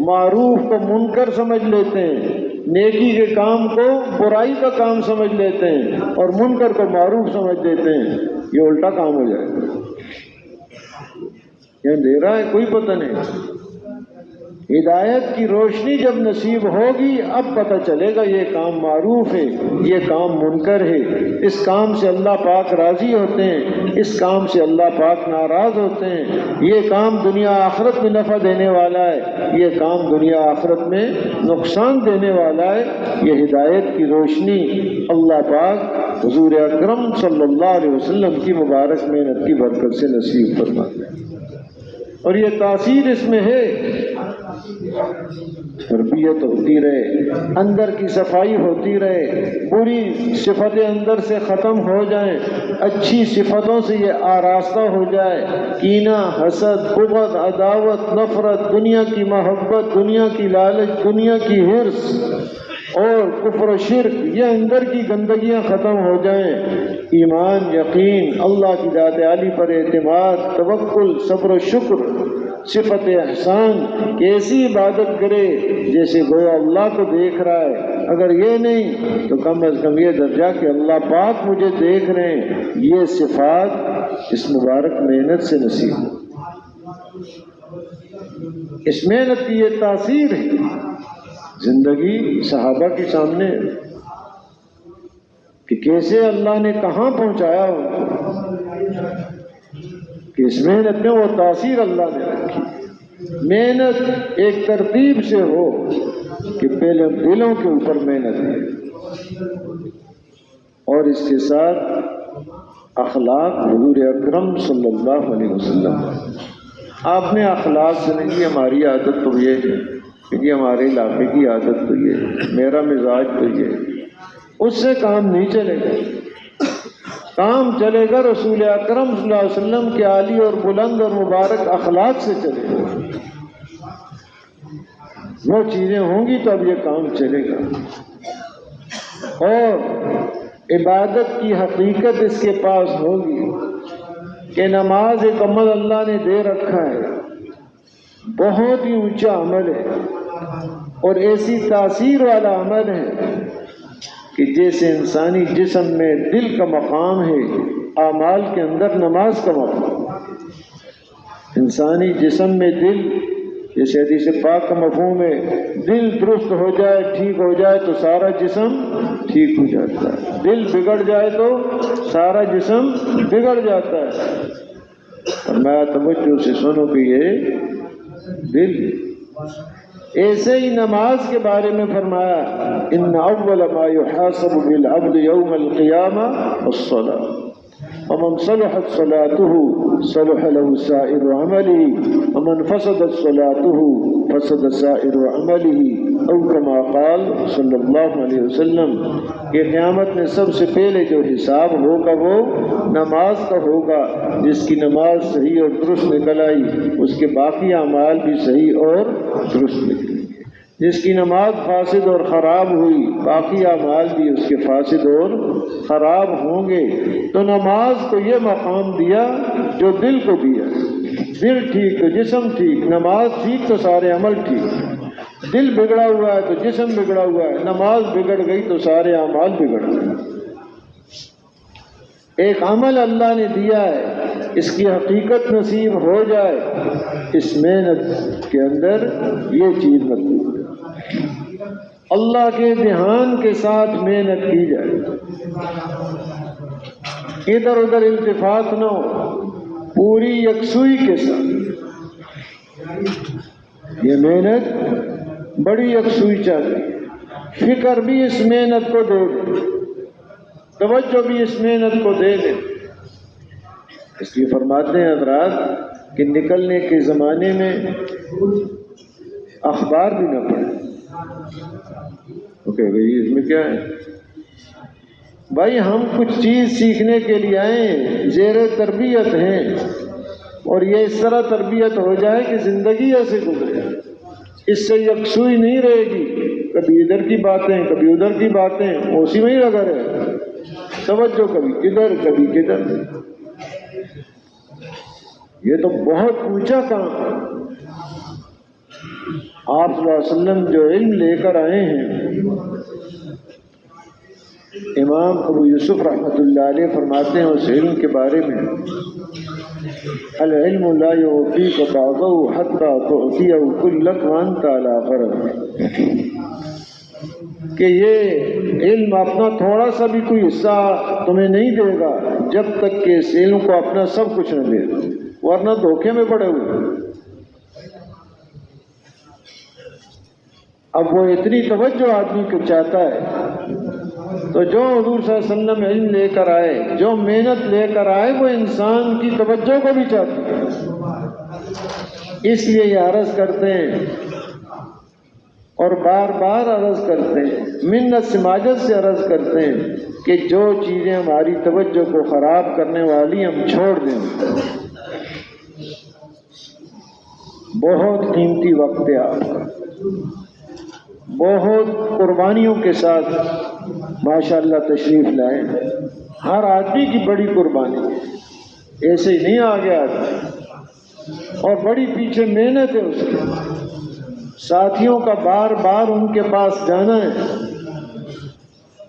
معروف کو منکر سمجھ لیتے ہیں، نیکی کے کام کو برائی کا کام سمجھ لیتے ہیں، اور منکر کو معروف سمجھ لیتے ہیں. یہ الٹا کام ہو جائے گا. یہ اندھیرا ہے، کوئی پتہ نہیں. ہدایت کی روشنی جب نصیب ہوگی اب پتہ چلے گا یہ کام معروف ہے، یہ کام منکر ہے. اس کام سے اللہ پاک راضی ہوتے ہیں، اس کام سے اللہ پاک ناراض ہوتے ہیں. یہ کام دنیا آخرت میں نفع دینے والا ہے، یہ کام دنیا آخرت میں نقصان دینے والا ہے. یہ ہدایت کی روشنی اللہ پاک حضور اکرم صلی اللہ علیہ وسلم کی مبارک محنت کی برکت سے نصیب فرماتے ہیں. اور یہ تاثیر اس میں ہے، تربیت ہوتی رہے، اندر کی صفائی ہوتی رہے، بری صفتیں اندر سے ختم ہو جائیں، اچھی صفتوں سے یہ آراستہ ہو جائے. کینہ، حسد، بغض، عداوت، نفرت، دنیا کی محبت، دنیا کی لالچ، دنیا کی حرص اور کفر و شرک، یہ اندر کی گندگیاں ختم ہو جائیں. ایمان، یقین، اللہ کی ذات عالی پر اعتماد، توکل، صبر و شکر، صفت احسان، کیسی عبادت کرے جیسے گویا اللہ کو دیکھ رہا ہے. اگر یہ نہیں تو کم از کم یہ درجہ کہ اللہ پاک مجھے دیکھ رہے ہیں. یہ صفات اس مبارک محنت سے نصیب ہو. اس محنت کی یہ تاثیر ہے. زندگی صحابہ کے سامنے کہ کیسے اللہ نے کہاں پہنچایا ہو، کہ اس محنت میں وہ تاثیر اللہ نے رکھی. محنت ایک ترتیب سے ہو کہ پہلے دلوں کے اوپر محنت ہے، اور اس کے ساتھ اخلاق حضور اکرم صلی اللہ علیہ وسلم. آپ نے اخلاق سے نہیں، یہ ہماری عادت تو یہ ہے، یہ ہمارے علاقے کی عادت تو یہ ہے، میرا مزاج تو یہ ہے. اس سے کام نہیں چلے گا. کام چلے گا رسول اکرم صلی اللہ علیہ وسلم کے عالی اور بلند اور مبارک اخلاق سے چلے گا. وہ چیزیں ہوں گی تو اب یہ کام چلے گا. اور عبادت کی حقیقت اس کے پاس ہوگی کہ نماز ایک عمل اللہ نے دے رکھا ہے، بہت ہی اونچا عمل ہے، اور ایسی تاثیر والا عمل ہے کہ جیسے انسانی جسم میں دل کا مقام ہے، اعمال کے اندر نماز کا مقام۔ انسانی جسم میں دل، جیسے حدیث پاک کا مفہوم ہے، دل درست ہو جائے، ٹھیک ہو جائے تو سارا جسم ٹھیک ہو جاتا ہے، دل بگڑ جائے تو سارا جسم بگڑ جاتا ہے۔ فرمایا توجہ سے سنو کہ یہ دل۔ ایسے ہی نماز کے بارے میں فرمایا ان اول ما يحاسب بالعبد یوم القیامہ الصلاۃ ومن صلحت صلاته صلح له سائر عمله ومن فسدت صلاته فسد سائر عمله او كما قال صلی اللہ علیہ وسلم کہ قیامت میں سب سے پہلے جو حساب ہوگا وہ نماز کا ہوگا۔ جس کی نماز صحیح اور درست نکل آئی اس کے باقی اعمال بھی صحیح اور درست نکلیں گے، جس کی نماز فاسد اور خراب ہوئی باقی اعمال بھی اس کے فاسد اور خراب ہوں گے۔ تو نماز کو یہ مقام دیا جو دل کو دیا، دل ٹھیک تو جسم ٹھیک، نماز ٹھیک تو سارے عمل ٹھیک۔ دل بگڑا ہوا ہے تو جسم بگڑا ہوا ہے، نماز بگڑ گئی تو سارے اعمال بگڑ گئے۔ ایک عمل اللہ نے دیا ہے، اس کی حقیقت نصیب ہو جائے، اس محنت کے اندر یہ چیز مطلوب ہے، اللہ کے دھیان کے ساتھ محنت کی جائے، ادھر ادھر التفات نہ ہو، پوری یکسوئی کے ساتھ۔ یہ محنت بڑی یکسوئی چاہتی ہے، فکر بھی اس محنت کو دے دے، توجہ بھی اس محنت کو دے دے۔ اس لیے فرماتے ہیں حضرات کہ نکلنے کے زمانے میں اخبار بھی نہ پڑھیں۔ اوکے بھائی اس میں کیا ہے؟ بھائی ہم کچھ چیز سیکھنے کے لیے آئے ہیں، زیر تربیت ہیں، اور یہ اس طرح تربیت ہو جائے کہ زندگی ایسے گزرے، اس سے یکسوئی نہیں رہے گی، کبھی ادھر کی باتیں کبھی ادھر کی باتیں، اسی میں ہی لگا رہے، توجہ کبھی کدھر کبھی کدھر۔ یہ تو بہت اونچا کام ہے۔ آپ صلی اللہ علیہ وسلم جو علم لے کر آئے ہیں، امام ابو یوسف رحمۃ اللہ علیہ فرماتے ہیں اس علم کے بارے میں، العلم لا يعطيك بعضه حتى تعطيه كلك وانت على غرض، کہ یہ علم اپنا تھوڑا سا بھی کوئی حصہ تمہیں نہیں دے گا جب تک کہ اس علم کو اپنا سب کچھ نہ دے دو، ورنہ دھوکے میں پڑے ہوئے۔ اب وہ اتنی توجہ آدمی کو چاہتا ہے، تو جو حضور صلی اللہ علیہ وسلم علم لے کر آئے، جو محنت لے کر آئے، وہ انسان کی توجہ کو بھی چاہتے ہیں۔ اس لیے یہ عرض کرتے ہیں اور بار بار عرض کرتے ہیں، منت سماجت سے عرض کرتے ہیں کہ جو چیزیں ہماری توجہ کو خراب کرنے والی ہم چھوڑ دیں۔ بہت قیمتی وقت ہے آپ کا، بہت قربانیوں کے ساتھ ماشاءاللہ تشریف لائے، ہر آدمی کی بڑی قربانی ہے، ایسے ہی نہیں آ گیا آدمی، اور بڑی پیچھے محنت ہے اس کی۔ ساتھیوں کا بار بار ان کے پاس جانا ہے،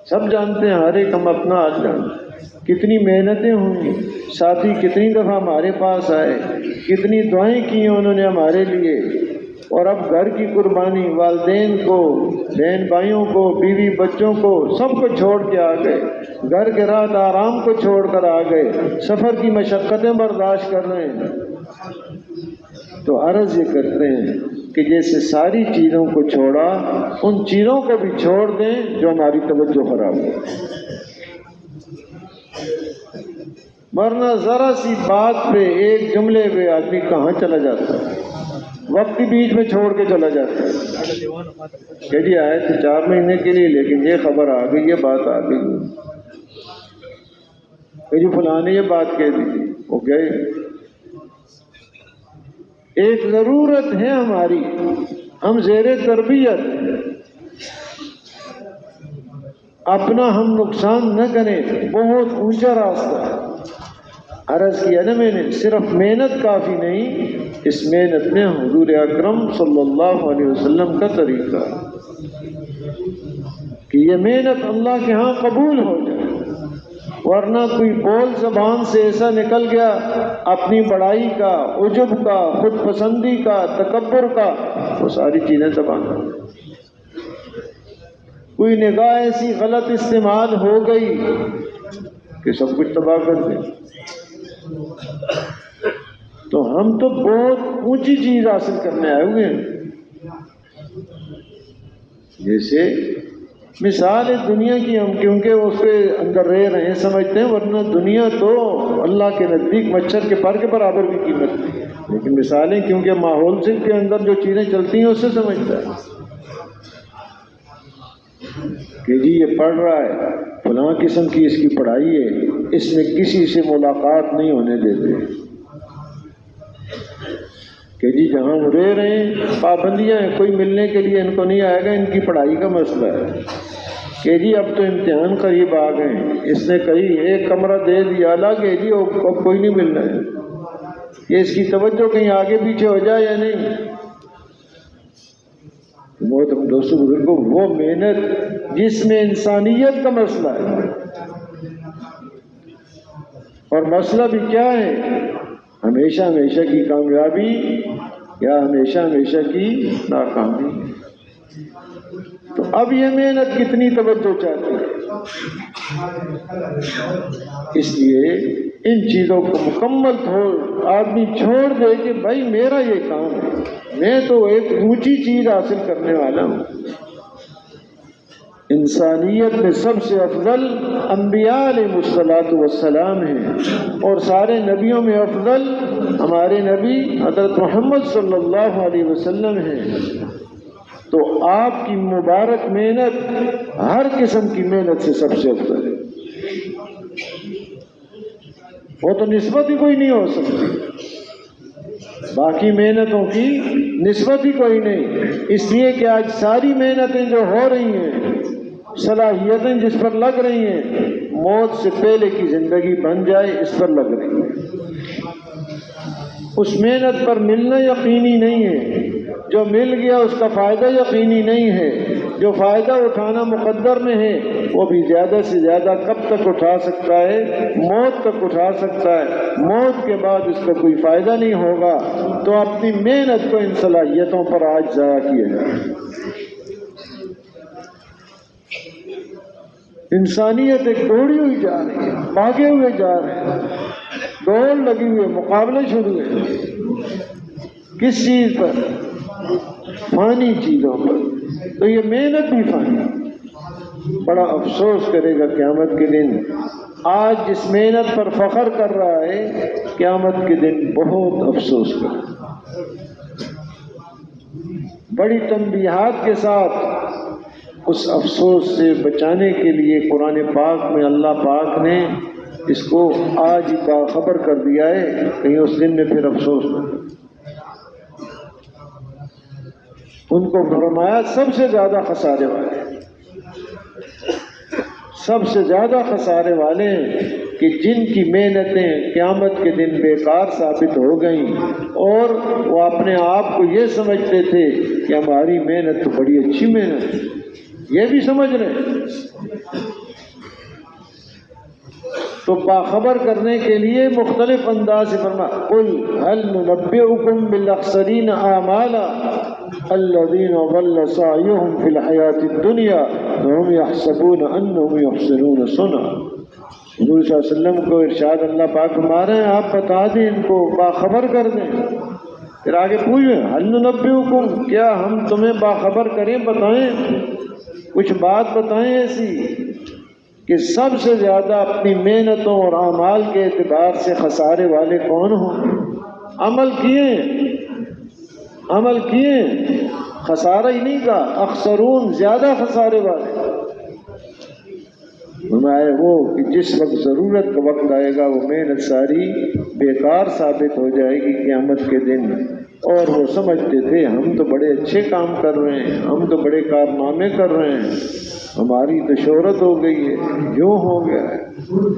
سب جانتے ہیں، ہر ایک ہم اپنا حال جانتے ہیں، کتنی محنتیں ہوں گی، ساتھی کتنی دفعہ ہمارے پاس آئے، کتنی دعائیں کی ہیں انہوں نے ہمارے لیے، اور اب گھر کی قربانی، والدین کو، بہن بھائیوں کو، بیوی بچوں کو، سب کو چھوڑ کے آ گئے، گھر کے رات آرام کو چھوڑ کر آ گئے، سفر کی مشقتیں برداشت کر رہے ہیں۔ تو عرض یہ کرتے ہیں کہ جیسے ساری چیزوں کو چھوڑا، ان چیزوں کو بھی چھوڑ دیں جو ہماری توجہ خراب ہو، ورنہ ذرا سی بات پہ، ایک جملے پہ آدمی کہاں چلا جاتا ہے، وقت بیچ میں چھوڑ کے چلا جاتا ہے کہ جی آئے تھے 4 مہینے کے لیے، لیکن یہ خبر آ گئی، یہ بات آ گئی کہ جی فلاں نے یہ بات کہہ دی، وہ گئے۔ ایک ضرورت ہے ہماری، ہم زیر تربیت، اپنا ہم نقصان نہ کریں، بہت اونچا راستہ ہے۔ عرض کیا نا میں نے، صرف محنت کافی نہیں، اس محنت میں حضور اکرم صلی اللہ علیہ وسلم کا طریقہ کہ یہ محنت اللہ کے ہاں قبول ہو جائے، ورنہ کوئی بول زبان سے ایسا نکل گیا اپنی بڑائی کا، عجب کا، خود پسندی کا، تکبر کا، وہ ساری چیزیں تباہ کر دیں۔ کوئی نگاہ ایسی غلط استعمال ہو گئی کہ سب کچھ تباہ کر دیں۔ تو ہم تو بہت اونچی چیز حاصل کرنے آئے ہوئے ہیں، جیسے مثال ہے دنیا کی، ہم کیونکہ اس کے اندر رہے ہیں سمجھتے ہیں، ورنہ دنیا تو اللہ کے نزدیک مچھر کے پر کے برابر کی قیمت نہیں، لیکن مثالیں کیونکہ ماحول سے کے اندر جو چیزیں چلتی ہیں اس سے سمجھتا ہے کہ جی یہ پڑھ رہا ہے، فلاں قسم کی اس کی پڑھائی ہے، اس میں کسی سے ملاقات نہیں ہونے دیتے، کہ جی جہاں وہ رہ رہے ہیں پابندیاں ہیں، کوئی ملنے کے لیے ان کو نہیں آئے گا، ان کی پڑھائی کا مسئلہ ہے، کہ جی اب تو امتحان قریب آ گئے ہیں، اس نے کہیں ایک کمرہ دے دیا الگ ہے جی اب کوئی نہیں ملنا ہے، کہ اس کی توجہ کہیں آگے پیچھے ہو جائے یا نہیں۔ بہت دوستوں بزرگوں، وہ محنت جس میں انسانیت کا مسئلہ ہے، اور مسئلہ بھی کیا ہے، ہمیشہ ہمیشہ کی کامیابی یا ہمیشہ ہمیشہ کی ناکامی۔ تو اب یہ محنت کتنی توجہ چاہتی ہے، اس لیے ان چیزوں کو مکمل آدمی چھوڑ دے کہ بھائی میرا یہ کام ہے، میں تو ایک اونچی چیز حاصل کرنے والا ہوں۔ انسانیت میں سب سے افضل انبیاء علیہ الصلوۃ والسلام ہیں، اور سارے نبیوں میں افضل ہمارے نبی حضرت محمد صلی اللہ علیہ وسلم ہیں۔ تو آپ کی مبارک محنت ہر قسم کی محنت سے سب سے افضل ہے، وہ تو نسبت ہی کوئی نہیں ہو سکتی، باقی محنتوں کی نسبت ہی کوئی نہیں، اس لیے کہ آج ساری محنتیں جو ہو رہی ہیں، صلاحیتیں جس پر لگ رہی ہیں، موت سے پہلے کی زندگی بن جائے اس پر لگ رہی ہیں۔ اس محنت پر ملنا یقینی نہیں ہے، جو مل گیا اس کا فائدہ یقینی نہیں ہے، جو فائدہ اٹھانا مقدر میں ہے وہ بھی زیادہ سے زیادہ کب تک اٹھا سکتا ہے، موت تک اٹھا سکتا ہے، موت کے بعد اس کا کوئی فائدہ نہیں ہوگا۔ تو اپنی محنت کو ان صلاحیتوں پر آج ضائع کیا جائے۔ انسانیت ایک دوڑی ہوئی جا رہی ہے، بھاگے ہوئے جا رہے ہیں، دوڑ لگی ہوئی، مقابلے شروع ہے، کس چیز پر؟ فانی چیزوں پر۔ تو یہ محنت بھی فانی، بڑا افسوس کرے گا قیامت کے دن، آج جس محنت پر فخر کر رہا ہے قیامت کے دن بہت افسوس کرے گا۔ بڑی تنبیہات کے ساتھ اس افسوس سے بچانے کے لیے قرآن پاک میں اللہ پاک نے اس کو آج ہی باخبر کر دیا ہے، کہیں اس دن میں پھر افسوس نہ کرے۔ ان کو فرمایا سب سے زیادہ خسارے والے، سب سے زیادہ خسارے والے کہ جن کی محنتیں قیامت کے دن بیکار ثابت ہو گئیں، اور وہ اپنے آپ کو یہ سمجھتے تھے کہ ہماری محنت تو بڑی اچھی محنت ہے، یہ بھی سمجھ رہے۔ تو باخبر کرنے کے لیے مختلف انداز سے فرمایا قل هل ننبئکم بالاخسرین اعمالا الذین ضل سعیهم فی الحیاۃ الدنیا وهم یحسبون انهم یحسنون صنعا۔ حضور صلی اللہ علیہ وسلم کو ارشاد اللہ پاک فرما رہے ہیں آپ بتا دیں، ان کو باخبر کر دیں۔ پھر آگے پوچھیں هل ننبئکم، کیا ہم تمہیں باخبر کریں، بتائیں، کچھ بات بتائیں ایسی کہ سب سے زیادہ اپنی محنتوں اور اعمال کے اعتبار سے خسارے والے کون ہوں؟ عمل کیے، خسارہ ہی نہیں کا، اخسرون، زیادہ خسارے والے۔ فرمایا وہ کہ جس وقت ضرورت کا وقت آئے گا وہ محنت ساری بیکار ثابت ہو جائے گی قیامت کے دن، اور وہ سمجھتے تھے ہم تو بڑے اچھے کام کر رہے ہیں، ہم تو بڑے کارنامے کر رہے ہیں، ہماری تو شہرت ہو گئی ہے، یوں ہو گیا ہے۔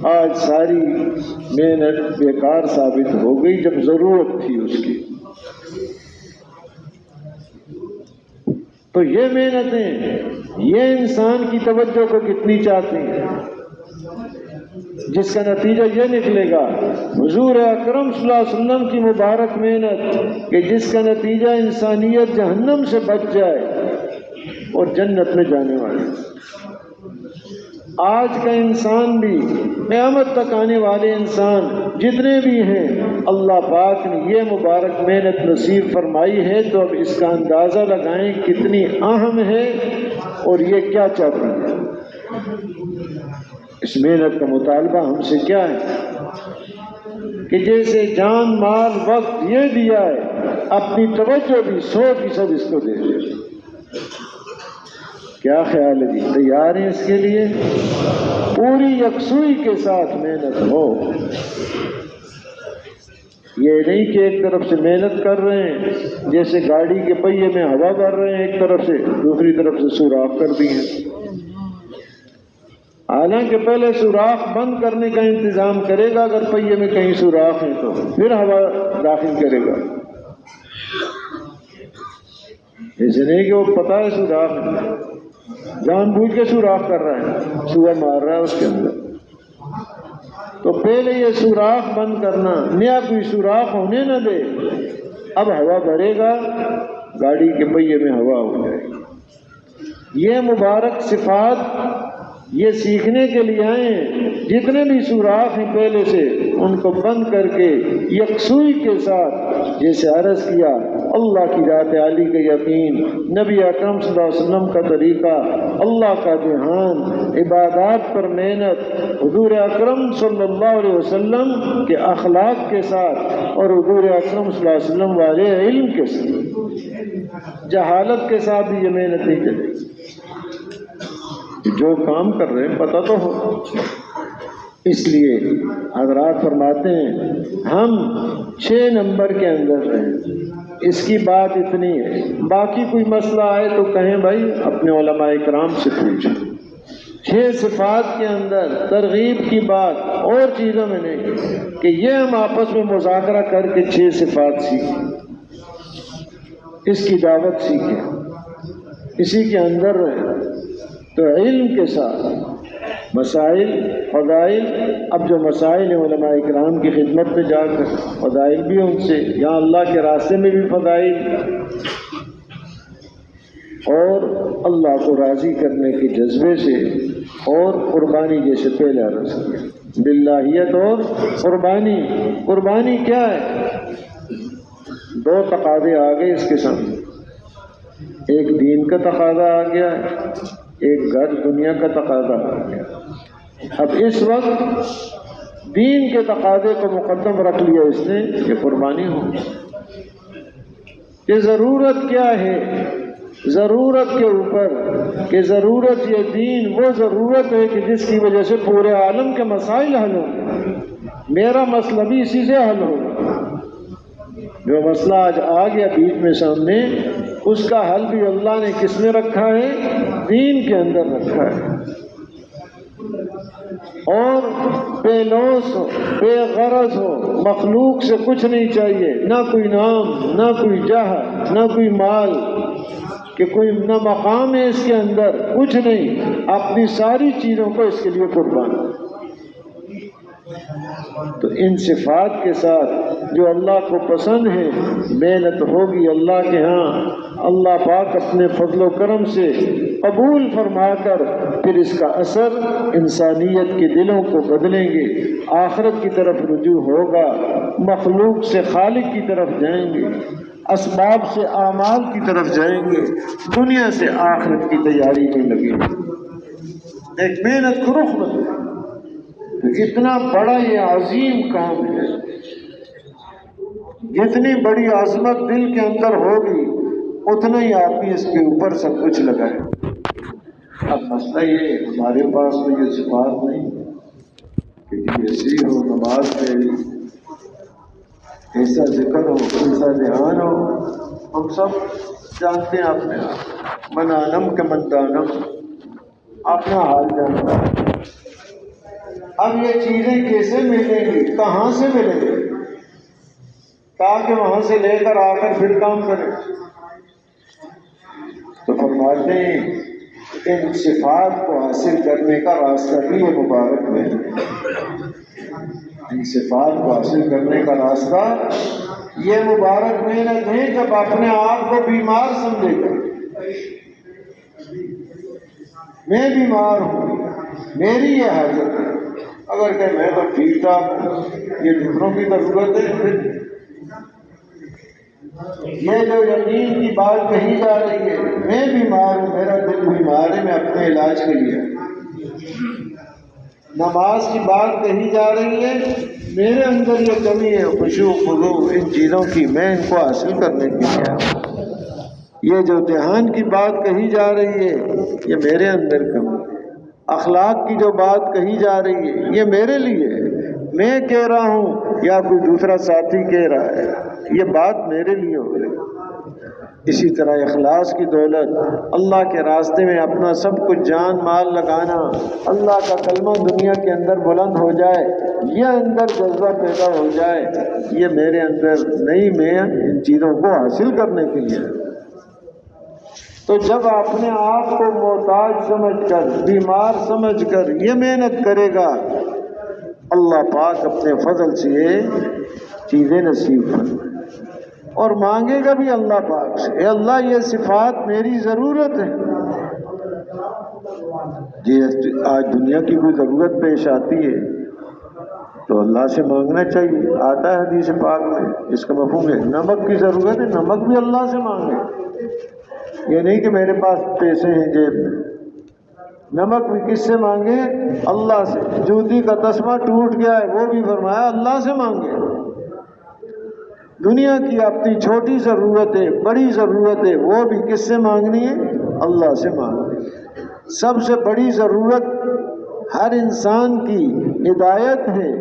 آج ساری محنت بیکار ثابت ہو گئی جب ضرورت تھی اس کی۔ تو یہ محنتیں یہ انسان کی توجہ کو کتنی چاہتی ہیں، جس کا نتیجہ یہ نکلے گا حضور اکرم صلی اللہ علیہ وسلم کی مبارک محنت کہ جس کا نتیجہ انسانیت جہنم سے بچ جائے اور جنت میں جانے والے۔ آج کا انسان بھی، قیامت تک آنے والے انسان جتنے بھی ہیں، اللہ پاک نے یہ مبارک محنت نصیب فرمائی ہے، تو اب اس کا اندازہ لگائیں کتنی اہم ہے اور یہ کیا چاہتی ہے۔ اس محنت کا مطالبہ ہم سے کیا ہے کہ جیسے جان مال وقت یہ دیا ہے، اپنی توجہ بھی 100% اس کو دے دیں۔ کیا خیال ہے جی؟ تیار ہیں اس کے لیے؟ پوری یکسوئی کے ساتھ محنت ہو، یہ نہیں کہ ایک طرف سے محنت کر رہے ہیں جیسے گاڑی کے پہیے میں ہوا بھر رہے ہیں ایک طرف سے، دوسری طرف سے سوراخ کر دی ہیں۔ حالانکہ پہلے سوراخ بند کرنے کا انتظام کرے گا، اگر پہیے میں کہیں سوراخ ہے تو پھر ہوا داخل کرے گا۔ ایسے نہیں کہ وہ پتہ ہے سوراخ ہے، جان بوجھ کے سوراخ کر رہا ہے، سوا مار رہا ہے اس کے اندر۔ تو پہلے یہ سوراخ بند کرنا، نیا کوئی سوراخ ہونے نہ دے، اب ہوا بھرے گا، گاڑی کے پہیے میں ہوا ہو جائے گی۔ یہ مبارک صفات یہ سیکھنے کے لیے آئے ہیں، جتنے بھی سوراخ ہیں پہلے سے ان کو بند کر کے یکسوئی کے ساتھ، جیسے عرض کیا، اللہ کی ذات عالی کا یقین، نبی اکرم صلی اللہ علیہ وسلم کا طریقہ، اللہ کا دھیان، عبادات پر محنت، حضور اکرم صلی اللہ علیہ وسلم کے اخلاق کے ساتھ اور حضور اکرم صلی اللہ علیہ وسلم والے علم کے ساتھ۔ جہالت کے ساتھ بھی یہ محنت نہیں چلے گی۔ جو کام کر رہے ہیں پتہ تو ہو۔ اس لیے حضرات فرماتے ہیں ہم 6 نمبر کے اندر ہیں، اس کی بات اتنی ہے، باقی کوئی مسئلہ آئے تو کہیں بھائی اپنے علماء کرام سے پوچھیں۔ 6 صفات کے اندر ترغیب کی بات اور چیزوں میں نہیں کہ یہ ہم آپس میں مذاکرہ کر کے 6 صفات سیکھیں، اس کی دعوت سیکھیں، اسی کے اندر رہیں۔ تو علم کے ساتھ مسائل، فضائل، اب جو مسائل ہیں علماء اکرام کی خدمت میں جا کر فضائل بھی ان سے، یہاں اللہ کے راستے میں بھی فضائل، اور اللہ کو راضی کرنے کے جذبے سے، اور قربانی جیسے پہلے عرض کیا، باللہیت اور قربانی۔ قربانی کیا ہے؟ 2 تقاضے آ گئے اس کے سامنے، ایک دین کا تقاضا آ گیا ہے، ایک گھر دنیا کا تقاضا آ گیا۔ اب اس وقت دین کے تقاضے کو مقدم رکھ لیا اس نے کہ قربانی ہو۔ یہ ضرورت کیا ہے؟ ضرورت کے اوپر کہ ضرورت یہ دین وہ ضرورت ہے کہ جس کی وجہ سے پورے عالم کے مسائل حل ہوں۔ میرا مسئلہ بھی اسی سے حل ہوگا۔ جو مسئلہ آج آ گیا بیچ میں سامنے، اس کا حل بھی اللہ نے کس میں رکھا ہے؟ دین کے اندر رکھا ہے۔ اور بے لوث ہو، بے غرض ہو، مخلوق سے کچھ نہیں چاہیے، نہ کوئی نام، نہ کوئی جاہ، نہ کوئی مال، کہ کوئی نہ مقام ہے اس کے اندر، کچھ نہیں، اپنی ساری چیزوں کو اس کے لیے قربان۔ تو ان صفات کے ساتھ جو اللہ کو پسند ہے محنت ہوگی اللہ کے ہاں، اللہ پاک اپنے فضل و کرم سے قبول فرما کر پھر اس کا اثر انسانیت کے دلوں کو بدلیں گے، آخرت کی طرف رجوع ہوگا، مخلوق سے خالق کی طرف جائیں گے، اسباب سے اعمال کی طرف جائیں گے، دنیا سے آخرت کی تیاری میں لگیں گے۔ ایک محنت کو رخ بدلے۔ اتنا بڑا یہ عظیم کام ہے، جتنی بڑی عظمت دل کے اندر ہوگی اتنا ہی آدمی اس کے اوپر سب کچھ لگائے۔ اب مسئلہ یہ ہمارے پاس تو یہ صفات نہیں کہ ایسی ہو، نماز پڑھی، ایسا ذکر ہو، ایسا دھیان ہو، ہم سب جانتے ہیں اپنے آپ، منانم کے مندانم، اپنا حال جانتا ہے۔ اب یہ چیزیں کیسے ملیں گی، کہاں سے ملیں گی، تاکہ وہاں سے لے کر آ کر پھر کام کریں؟ تو فرماتے ہیں ان صفات کو حاصل کرنے کا راستہ بھی یہ مبارک محنت ہے۔ ان صفات کو حاصل کرنے کا راستہ یہ مبارک محنت ہے، جب اپنے آپ کو بیمار سمجھے گا، میں بیمار ہوں، میری یہ حاجت ہے، اگر کہ میں تو ٹھیک ٹھاک ہوں، یہ دوسروں کی ضرورت ہے، پھر یہ جو یقین کی بات کہی جا رہی ہے، میں بیمار ہوں، میرا دل بیمار ہے، میں اپنے علاج کے لیے، نماز کی بات کہی جا رہی ہے، میرے اندر یہ کمی ہے خشوع خضوع ان چیزوں کی، میں ان کو حاصل کرنے کے لیے، یہ جو دھیان کی بات کہی جا رہی ہے یہ میرے اندر کمی ہے، اخلاق کی جو بات کہی جا رہی ہے یہ میرے لیے ہے، میں کہہ رہا ہوں یا کوئی دوسرا ساتھی کہہ رہا ہے، یہ بات میرے لیے ہو رہی ہے۔ اسی طرح اخلاص کی دولت، اللہ کے راستے میں اپنا سب کچھ جان مال لگانا، اللہ کا کلمہ دنیا کے اندر بلند ہو جائے، یہ اندر جذبہ پیدا ہو جائے، یہ میرے اندر نہیں، میں ان چیزوں کو حاصل کرنے کے لیے۔ تو جب اپنے آپ کو محتاج سمجھ کر، بیمار سمجھ کر یہ محنت کرے گا، اللہ پاک اپنے فضل سے یہ چیزیں نصیب فرمائے، اور مانگے گا بھی اللہ پاک سے، اے اللہ یہ صفات میری ضرورت ہے۔ جی آج دنیا کی کوئی ضرورت پیش آتی ہے تو اللہ سے مانگنا چاہیے، آتا ہے حدیث پاک میں، اس کا مفہوم ہے نمک کی ضرورت ہے، نمک بھی اللہ سے مانگے، یہ نہیں کہ میرے پاس پیسے ہیں جیب میں، نمک بھی کس سے مانگے؟ اللہ سے۔ جوتی کا تسمہ ٹوٹ گیا ہے وہ بھی فرمایا اللہ سے مانگے۔ دنیا کی اپنی چھوٹی ضرورت ہے، بڑی ضرورت ہے، وہ بھی کس سے مانگنی ہے؟ اللہ سے مانگنی ہے۔ سب سے بڑی ضرورت ہر انسان کی ہدایت ہے،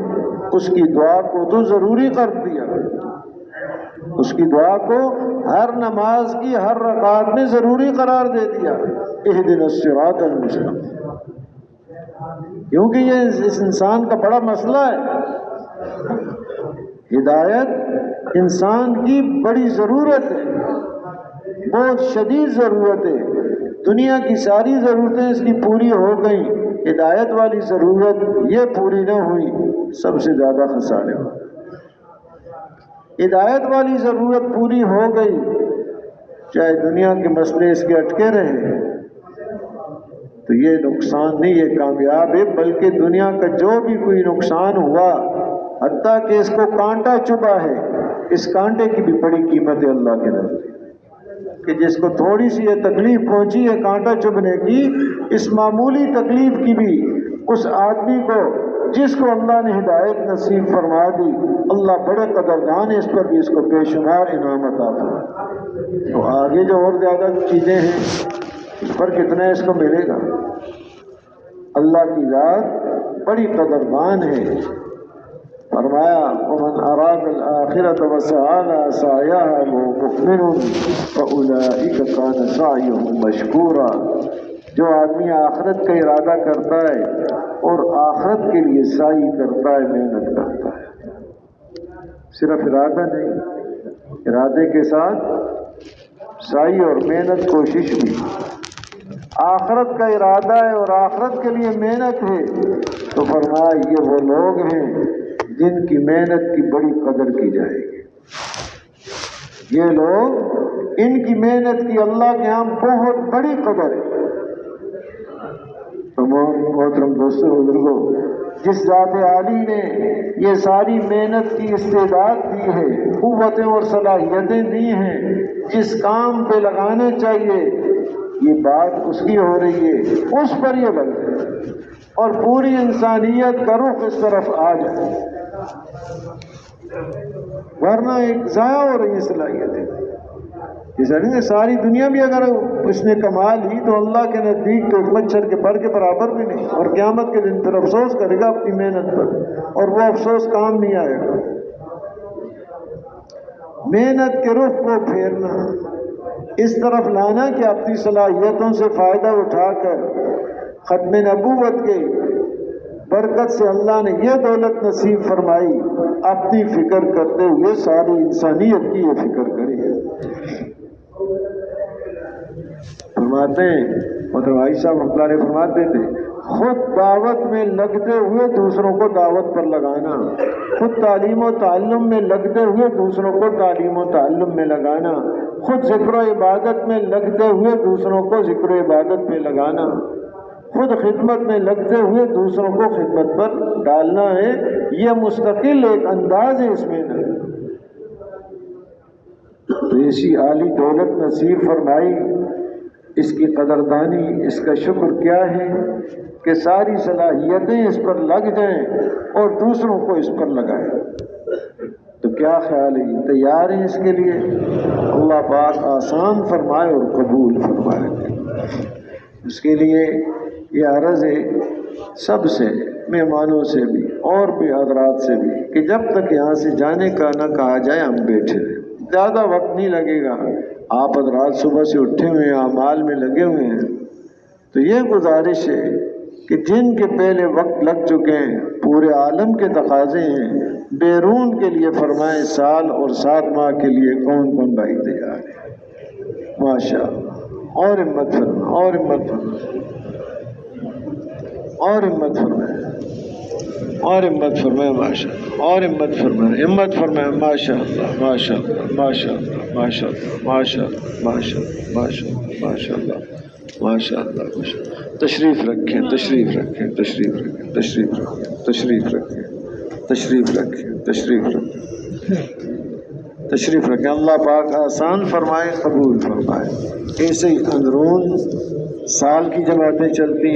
اس کی دعا کو تو ضروری کر دیا، اس کی دعا کو ہر نماز کی ہر رکعت میں ضروری قرار دے دیا، اہدنا الصراط المستقیم، کیونکہ یہ اس انسان کا بڑا مسئلہ ہے، ہدایت انسان کی بڑی ضرورت ہے، بہت شدید ضرورت ہے، دنیا کی ساری ضرورتیں اس کی پوری ہو گئیں، ہدایت والی ضرورت یہ پوری نہ ہوئی، سب سے زیادہ خسارے ہو۔ ہدایت والی ضرورت پوری ہو گئی، چاہے دنیا کے مسئلے اس کے اٹکے رہے، تو یہ نقصان نہیں، یہ کامیاب ہے، بلکہ دنیا کا جو بھی کوئی نقصان ہوا، حتیٰ کہ اس کو کانٹا چبھا ہے، اس کانٹے کی بھی بڑی قیمت ہے اللہ کے نزدیک، کہ جس کو تھوڑی سی یہ تکلیف پہنچی ہے کانٹا چبھنے کی، اس معمولی تکلیف کی بھی اس آدمی کو جس کو اللہ نے ہدایت نصیب فرما دی، اللہ بڑے قدردان ہے، اس پر بھی اس کو بے شمار انعام عطا فرمائے۔ تو آگے جو اور زیادہ چیزیں ہیں اس پر کتنا اس کو ملے گا، اللہ کی ذات بڑی قدردان ہے۔ فرمایا ومن اراد الآخرة وسعى لها سعيها وهو مؤمن فأولئك كان سعيهم مشكورا، جو آدمی آخرت کا ارادہ کرتا ہے اور آخرت کے لیے سعی کرتا ہے، محنت کرتا ہے، صرف ارادہ نہیں، ارادے کے ساتھ سعی اور محنت، کوشش بھی، آخرت کا ارادہ ہے اور آخرت کے لیے محنت ہے، تو فرمایا یہ وہ لوگ ہیں جن کی محنت کی بڑی قدر کی جائے گی، یہ لوگ ان کی محنت کی اللہ کے ہاں بہت بڑی قدر ہے۔ تو محترم دوستو بزرگوں، جس ذات عالی نے یہ ساری محنت کی استعداد دی ہے، قوتیں اور صلاحیتیں دی ہیں، جس کام پہ لگانا چاہیے یہ بات اس کی ہو رہی ہے، اس پر یہ لگ جائے اور پوری انسانیت کا رخ اس طرف آ جائے، ورنہ ایک ضائع ہو رہی صلاحیتیں۔ اس لیے ساری دنیا بھی اگر اس نے کمال ہی تو اللہ کے نزدیک تو ایک مچھر کے پر کے برابر بھی نہیں، اور قیامت کے دن پھر افسوس کرے گا اپنی محنت پر، اور وہ افسوس کام نہیں آئے گا۔ محنت کے رخ کو پھیرنا، اس طرف لانا کہ اپنی صلاحیتوں سے فائدہ اٹھا کر ختم نبوت کے برکت سے اللہ نے یہ دولت نصیب فرمائی، اپنی فکر کرتے ہوئے ساری انسانیت کی یہ فکر کرے۔ فرماتے ہیں مطلب بھائی صاحب رحمۃ اللہ علیہ فرماتے تھے، خود دعوت میں لگتے ہوئے دوسروں کو دعوت پر لگانا، خود تعلیم و تعلم میں لگتے ہوئے دوسروں کو تعلیم و تعلم میں لگانا، خود ذکر و عبادت میں لگتے ہوئے دوسروں کو ذکر و عبادت میں لگانا، خود خدمت میں لگتے ہوئے دوسروں کو خدمت پر ڈالنا ہے۔ یہ مستقل ایک انداز ہے اس میں نا۔ تو ایسی عالی دولت نصیب فرمائی، اس کی قدردانی، اس کا شکر کیا ہے کہ ساری صلاحیتیں اس پر لگ جائیں اور دوسروں کو اس پر لگائیں۔ تو کیا خیال ہے، تیار ہیں اس کے لیے؟ اللہ پاک آسان فرمائے اور قبول فرمائے۔ اس کے لیے یہ عرض ہے سب سے، مہمانوں سے بھی اور بھی حضرات سے بھی، کہ جب تک یہاں سے جانے کا نہ کہا جائے ہم بیٹھے رہیں، زیادہ وقت نہیں لگے گا۔ آپ حضرات صبح سے اٹھے ہوئے ہیں، اعمال میں لگے ہوئے ہیں، تو یہ گزارش ہے کہ جن کے پہلے وقت لگ چکے ہیں، پورے عالم کے تقاضے ہیں، بیرون کے لیے فرمائیں 1 سال اور 7 ماہ کے لیے کون کون بھائی تیار ہے؟ ماشاءاللہ، اور ہمت فرمائیں، اور ہمت فرمائیں، اور ہمت فرمائیں، اور ہمت فرمائیں، ماشاءاللہ، اور ہمت فرمائیں، ہمت فرمائیں، ماشاءاللہ، ماشاءاللہ، ماشاءاللہ، ماشاءاللہ، ماشاءاللہ، ماشاءاللہ، ماشاءاللہ، ماشاءاللہ، ماشاءاللہ۔ تشریف رکھیں، تشریف رکھیں، تشریف رکھیں، تشریف رکھیں، تشریف رکھیں، تشریف رکھیں، تشریف رکھیں، تشریف رکھیں۔ اللہ پاک آسان فرمائے، قبول فرمائے۔ ایسے ہی اندرون سال کی جماعتیں چلتی ہیں۔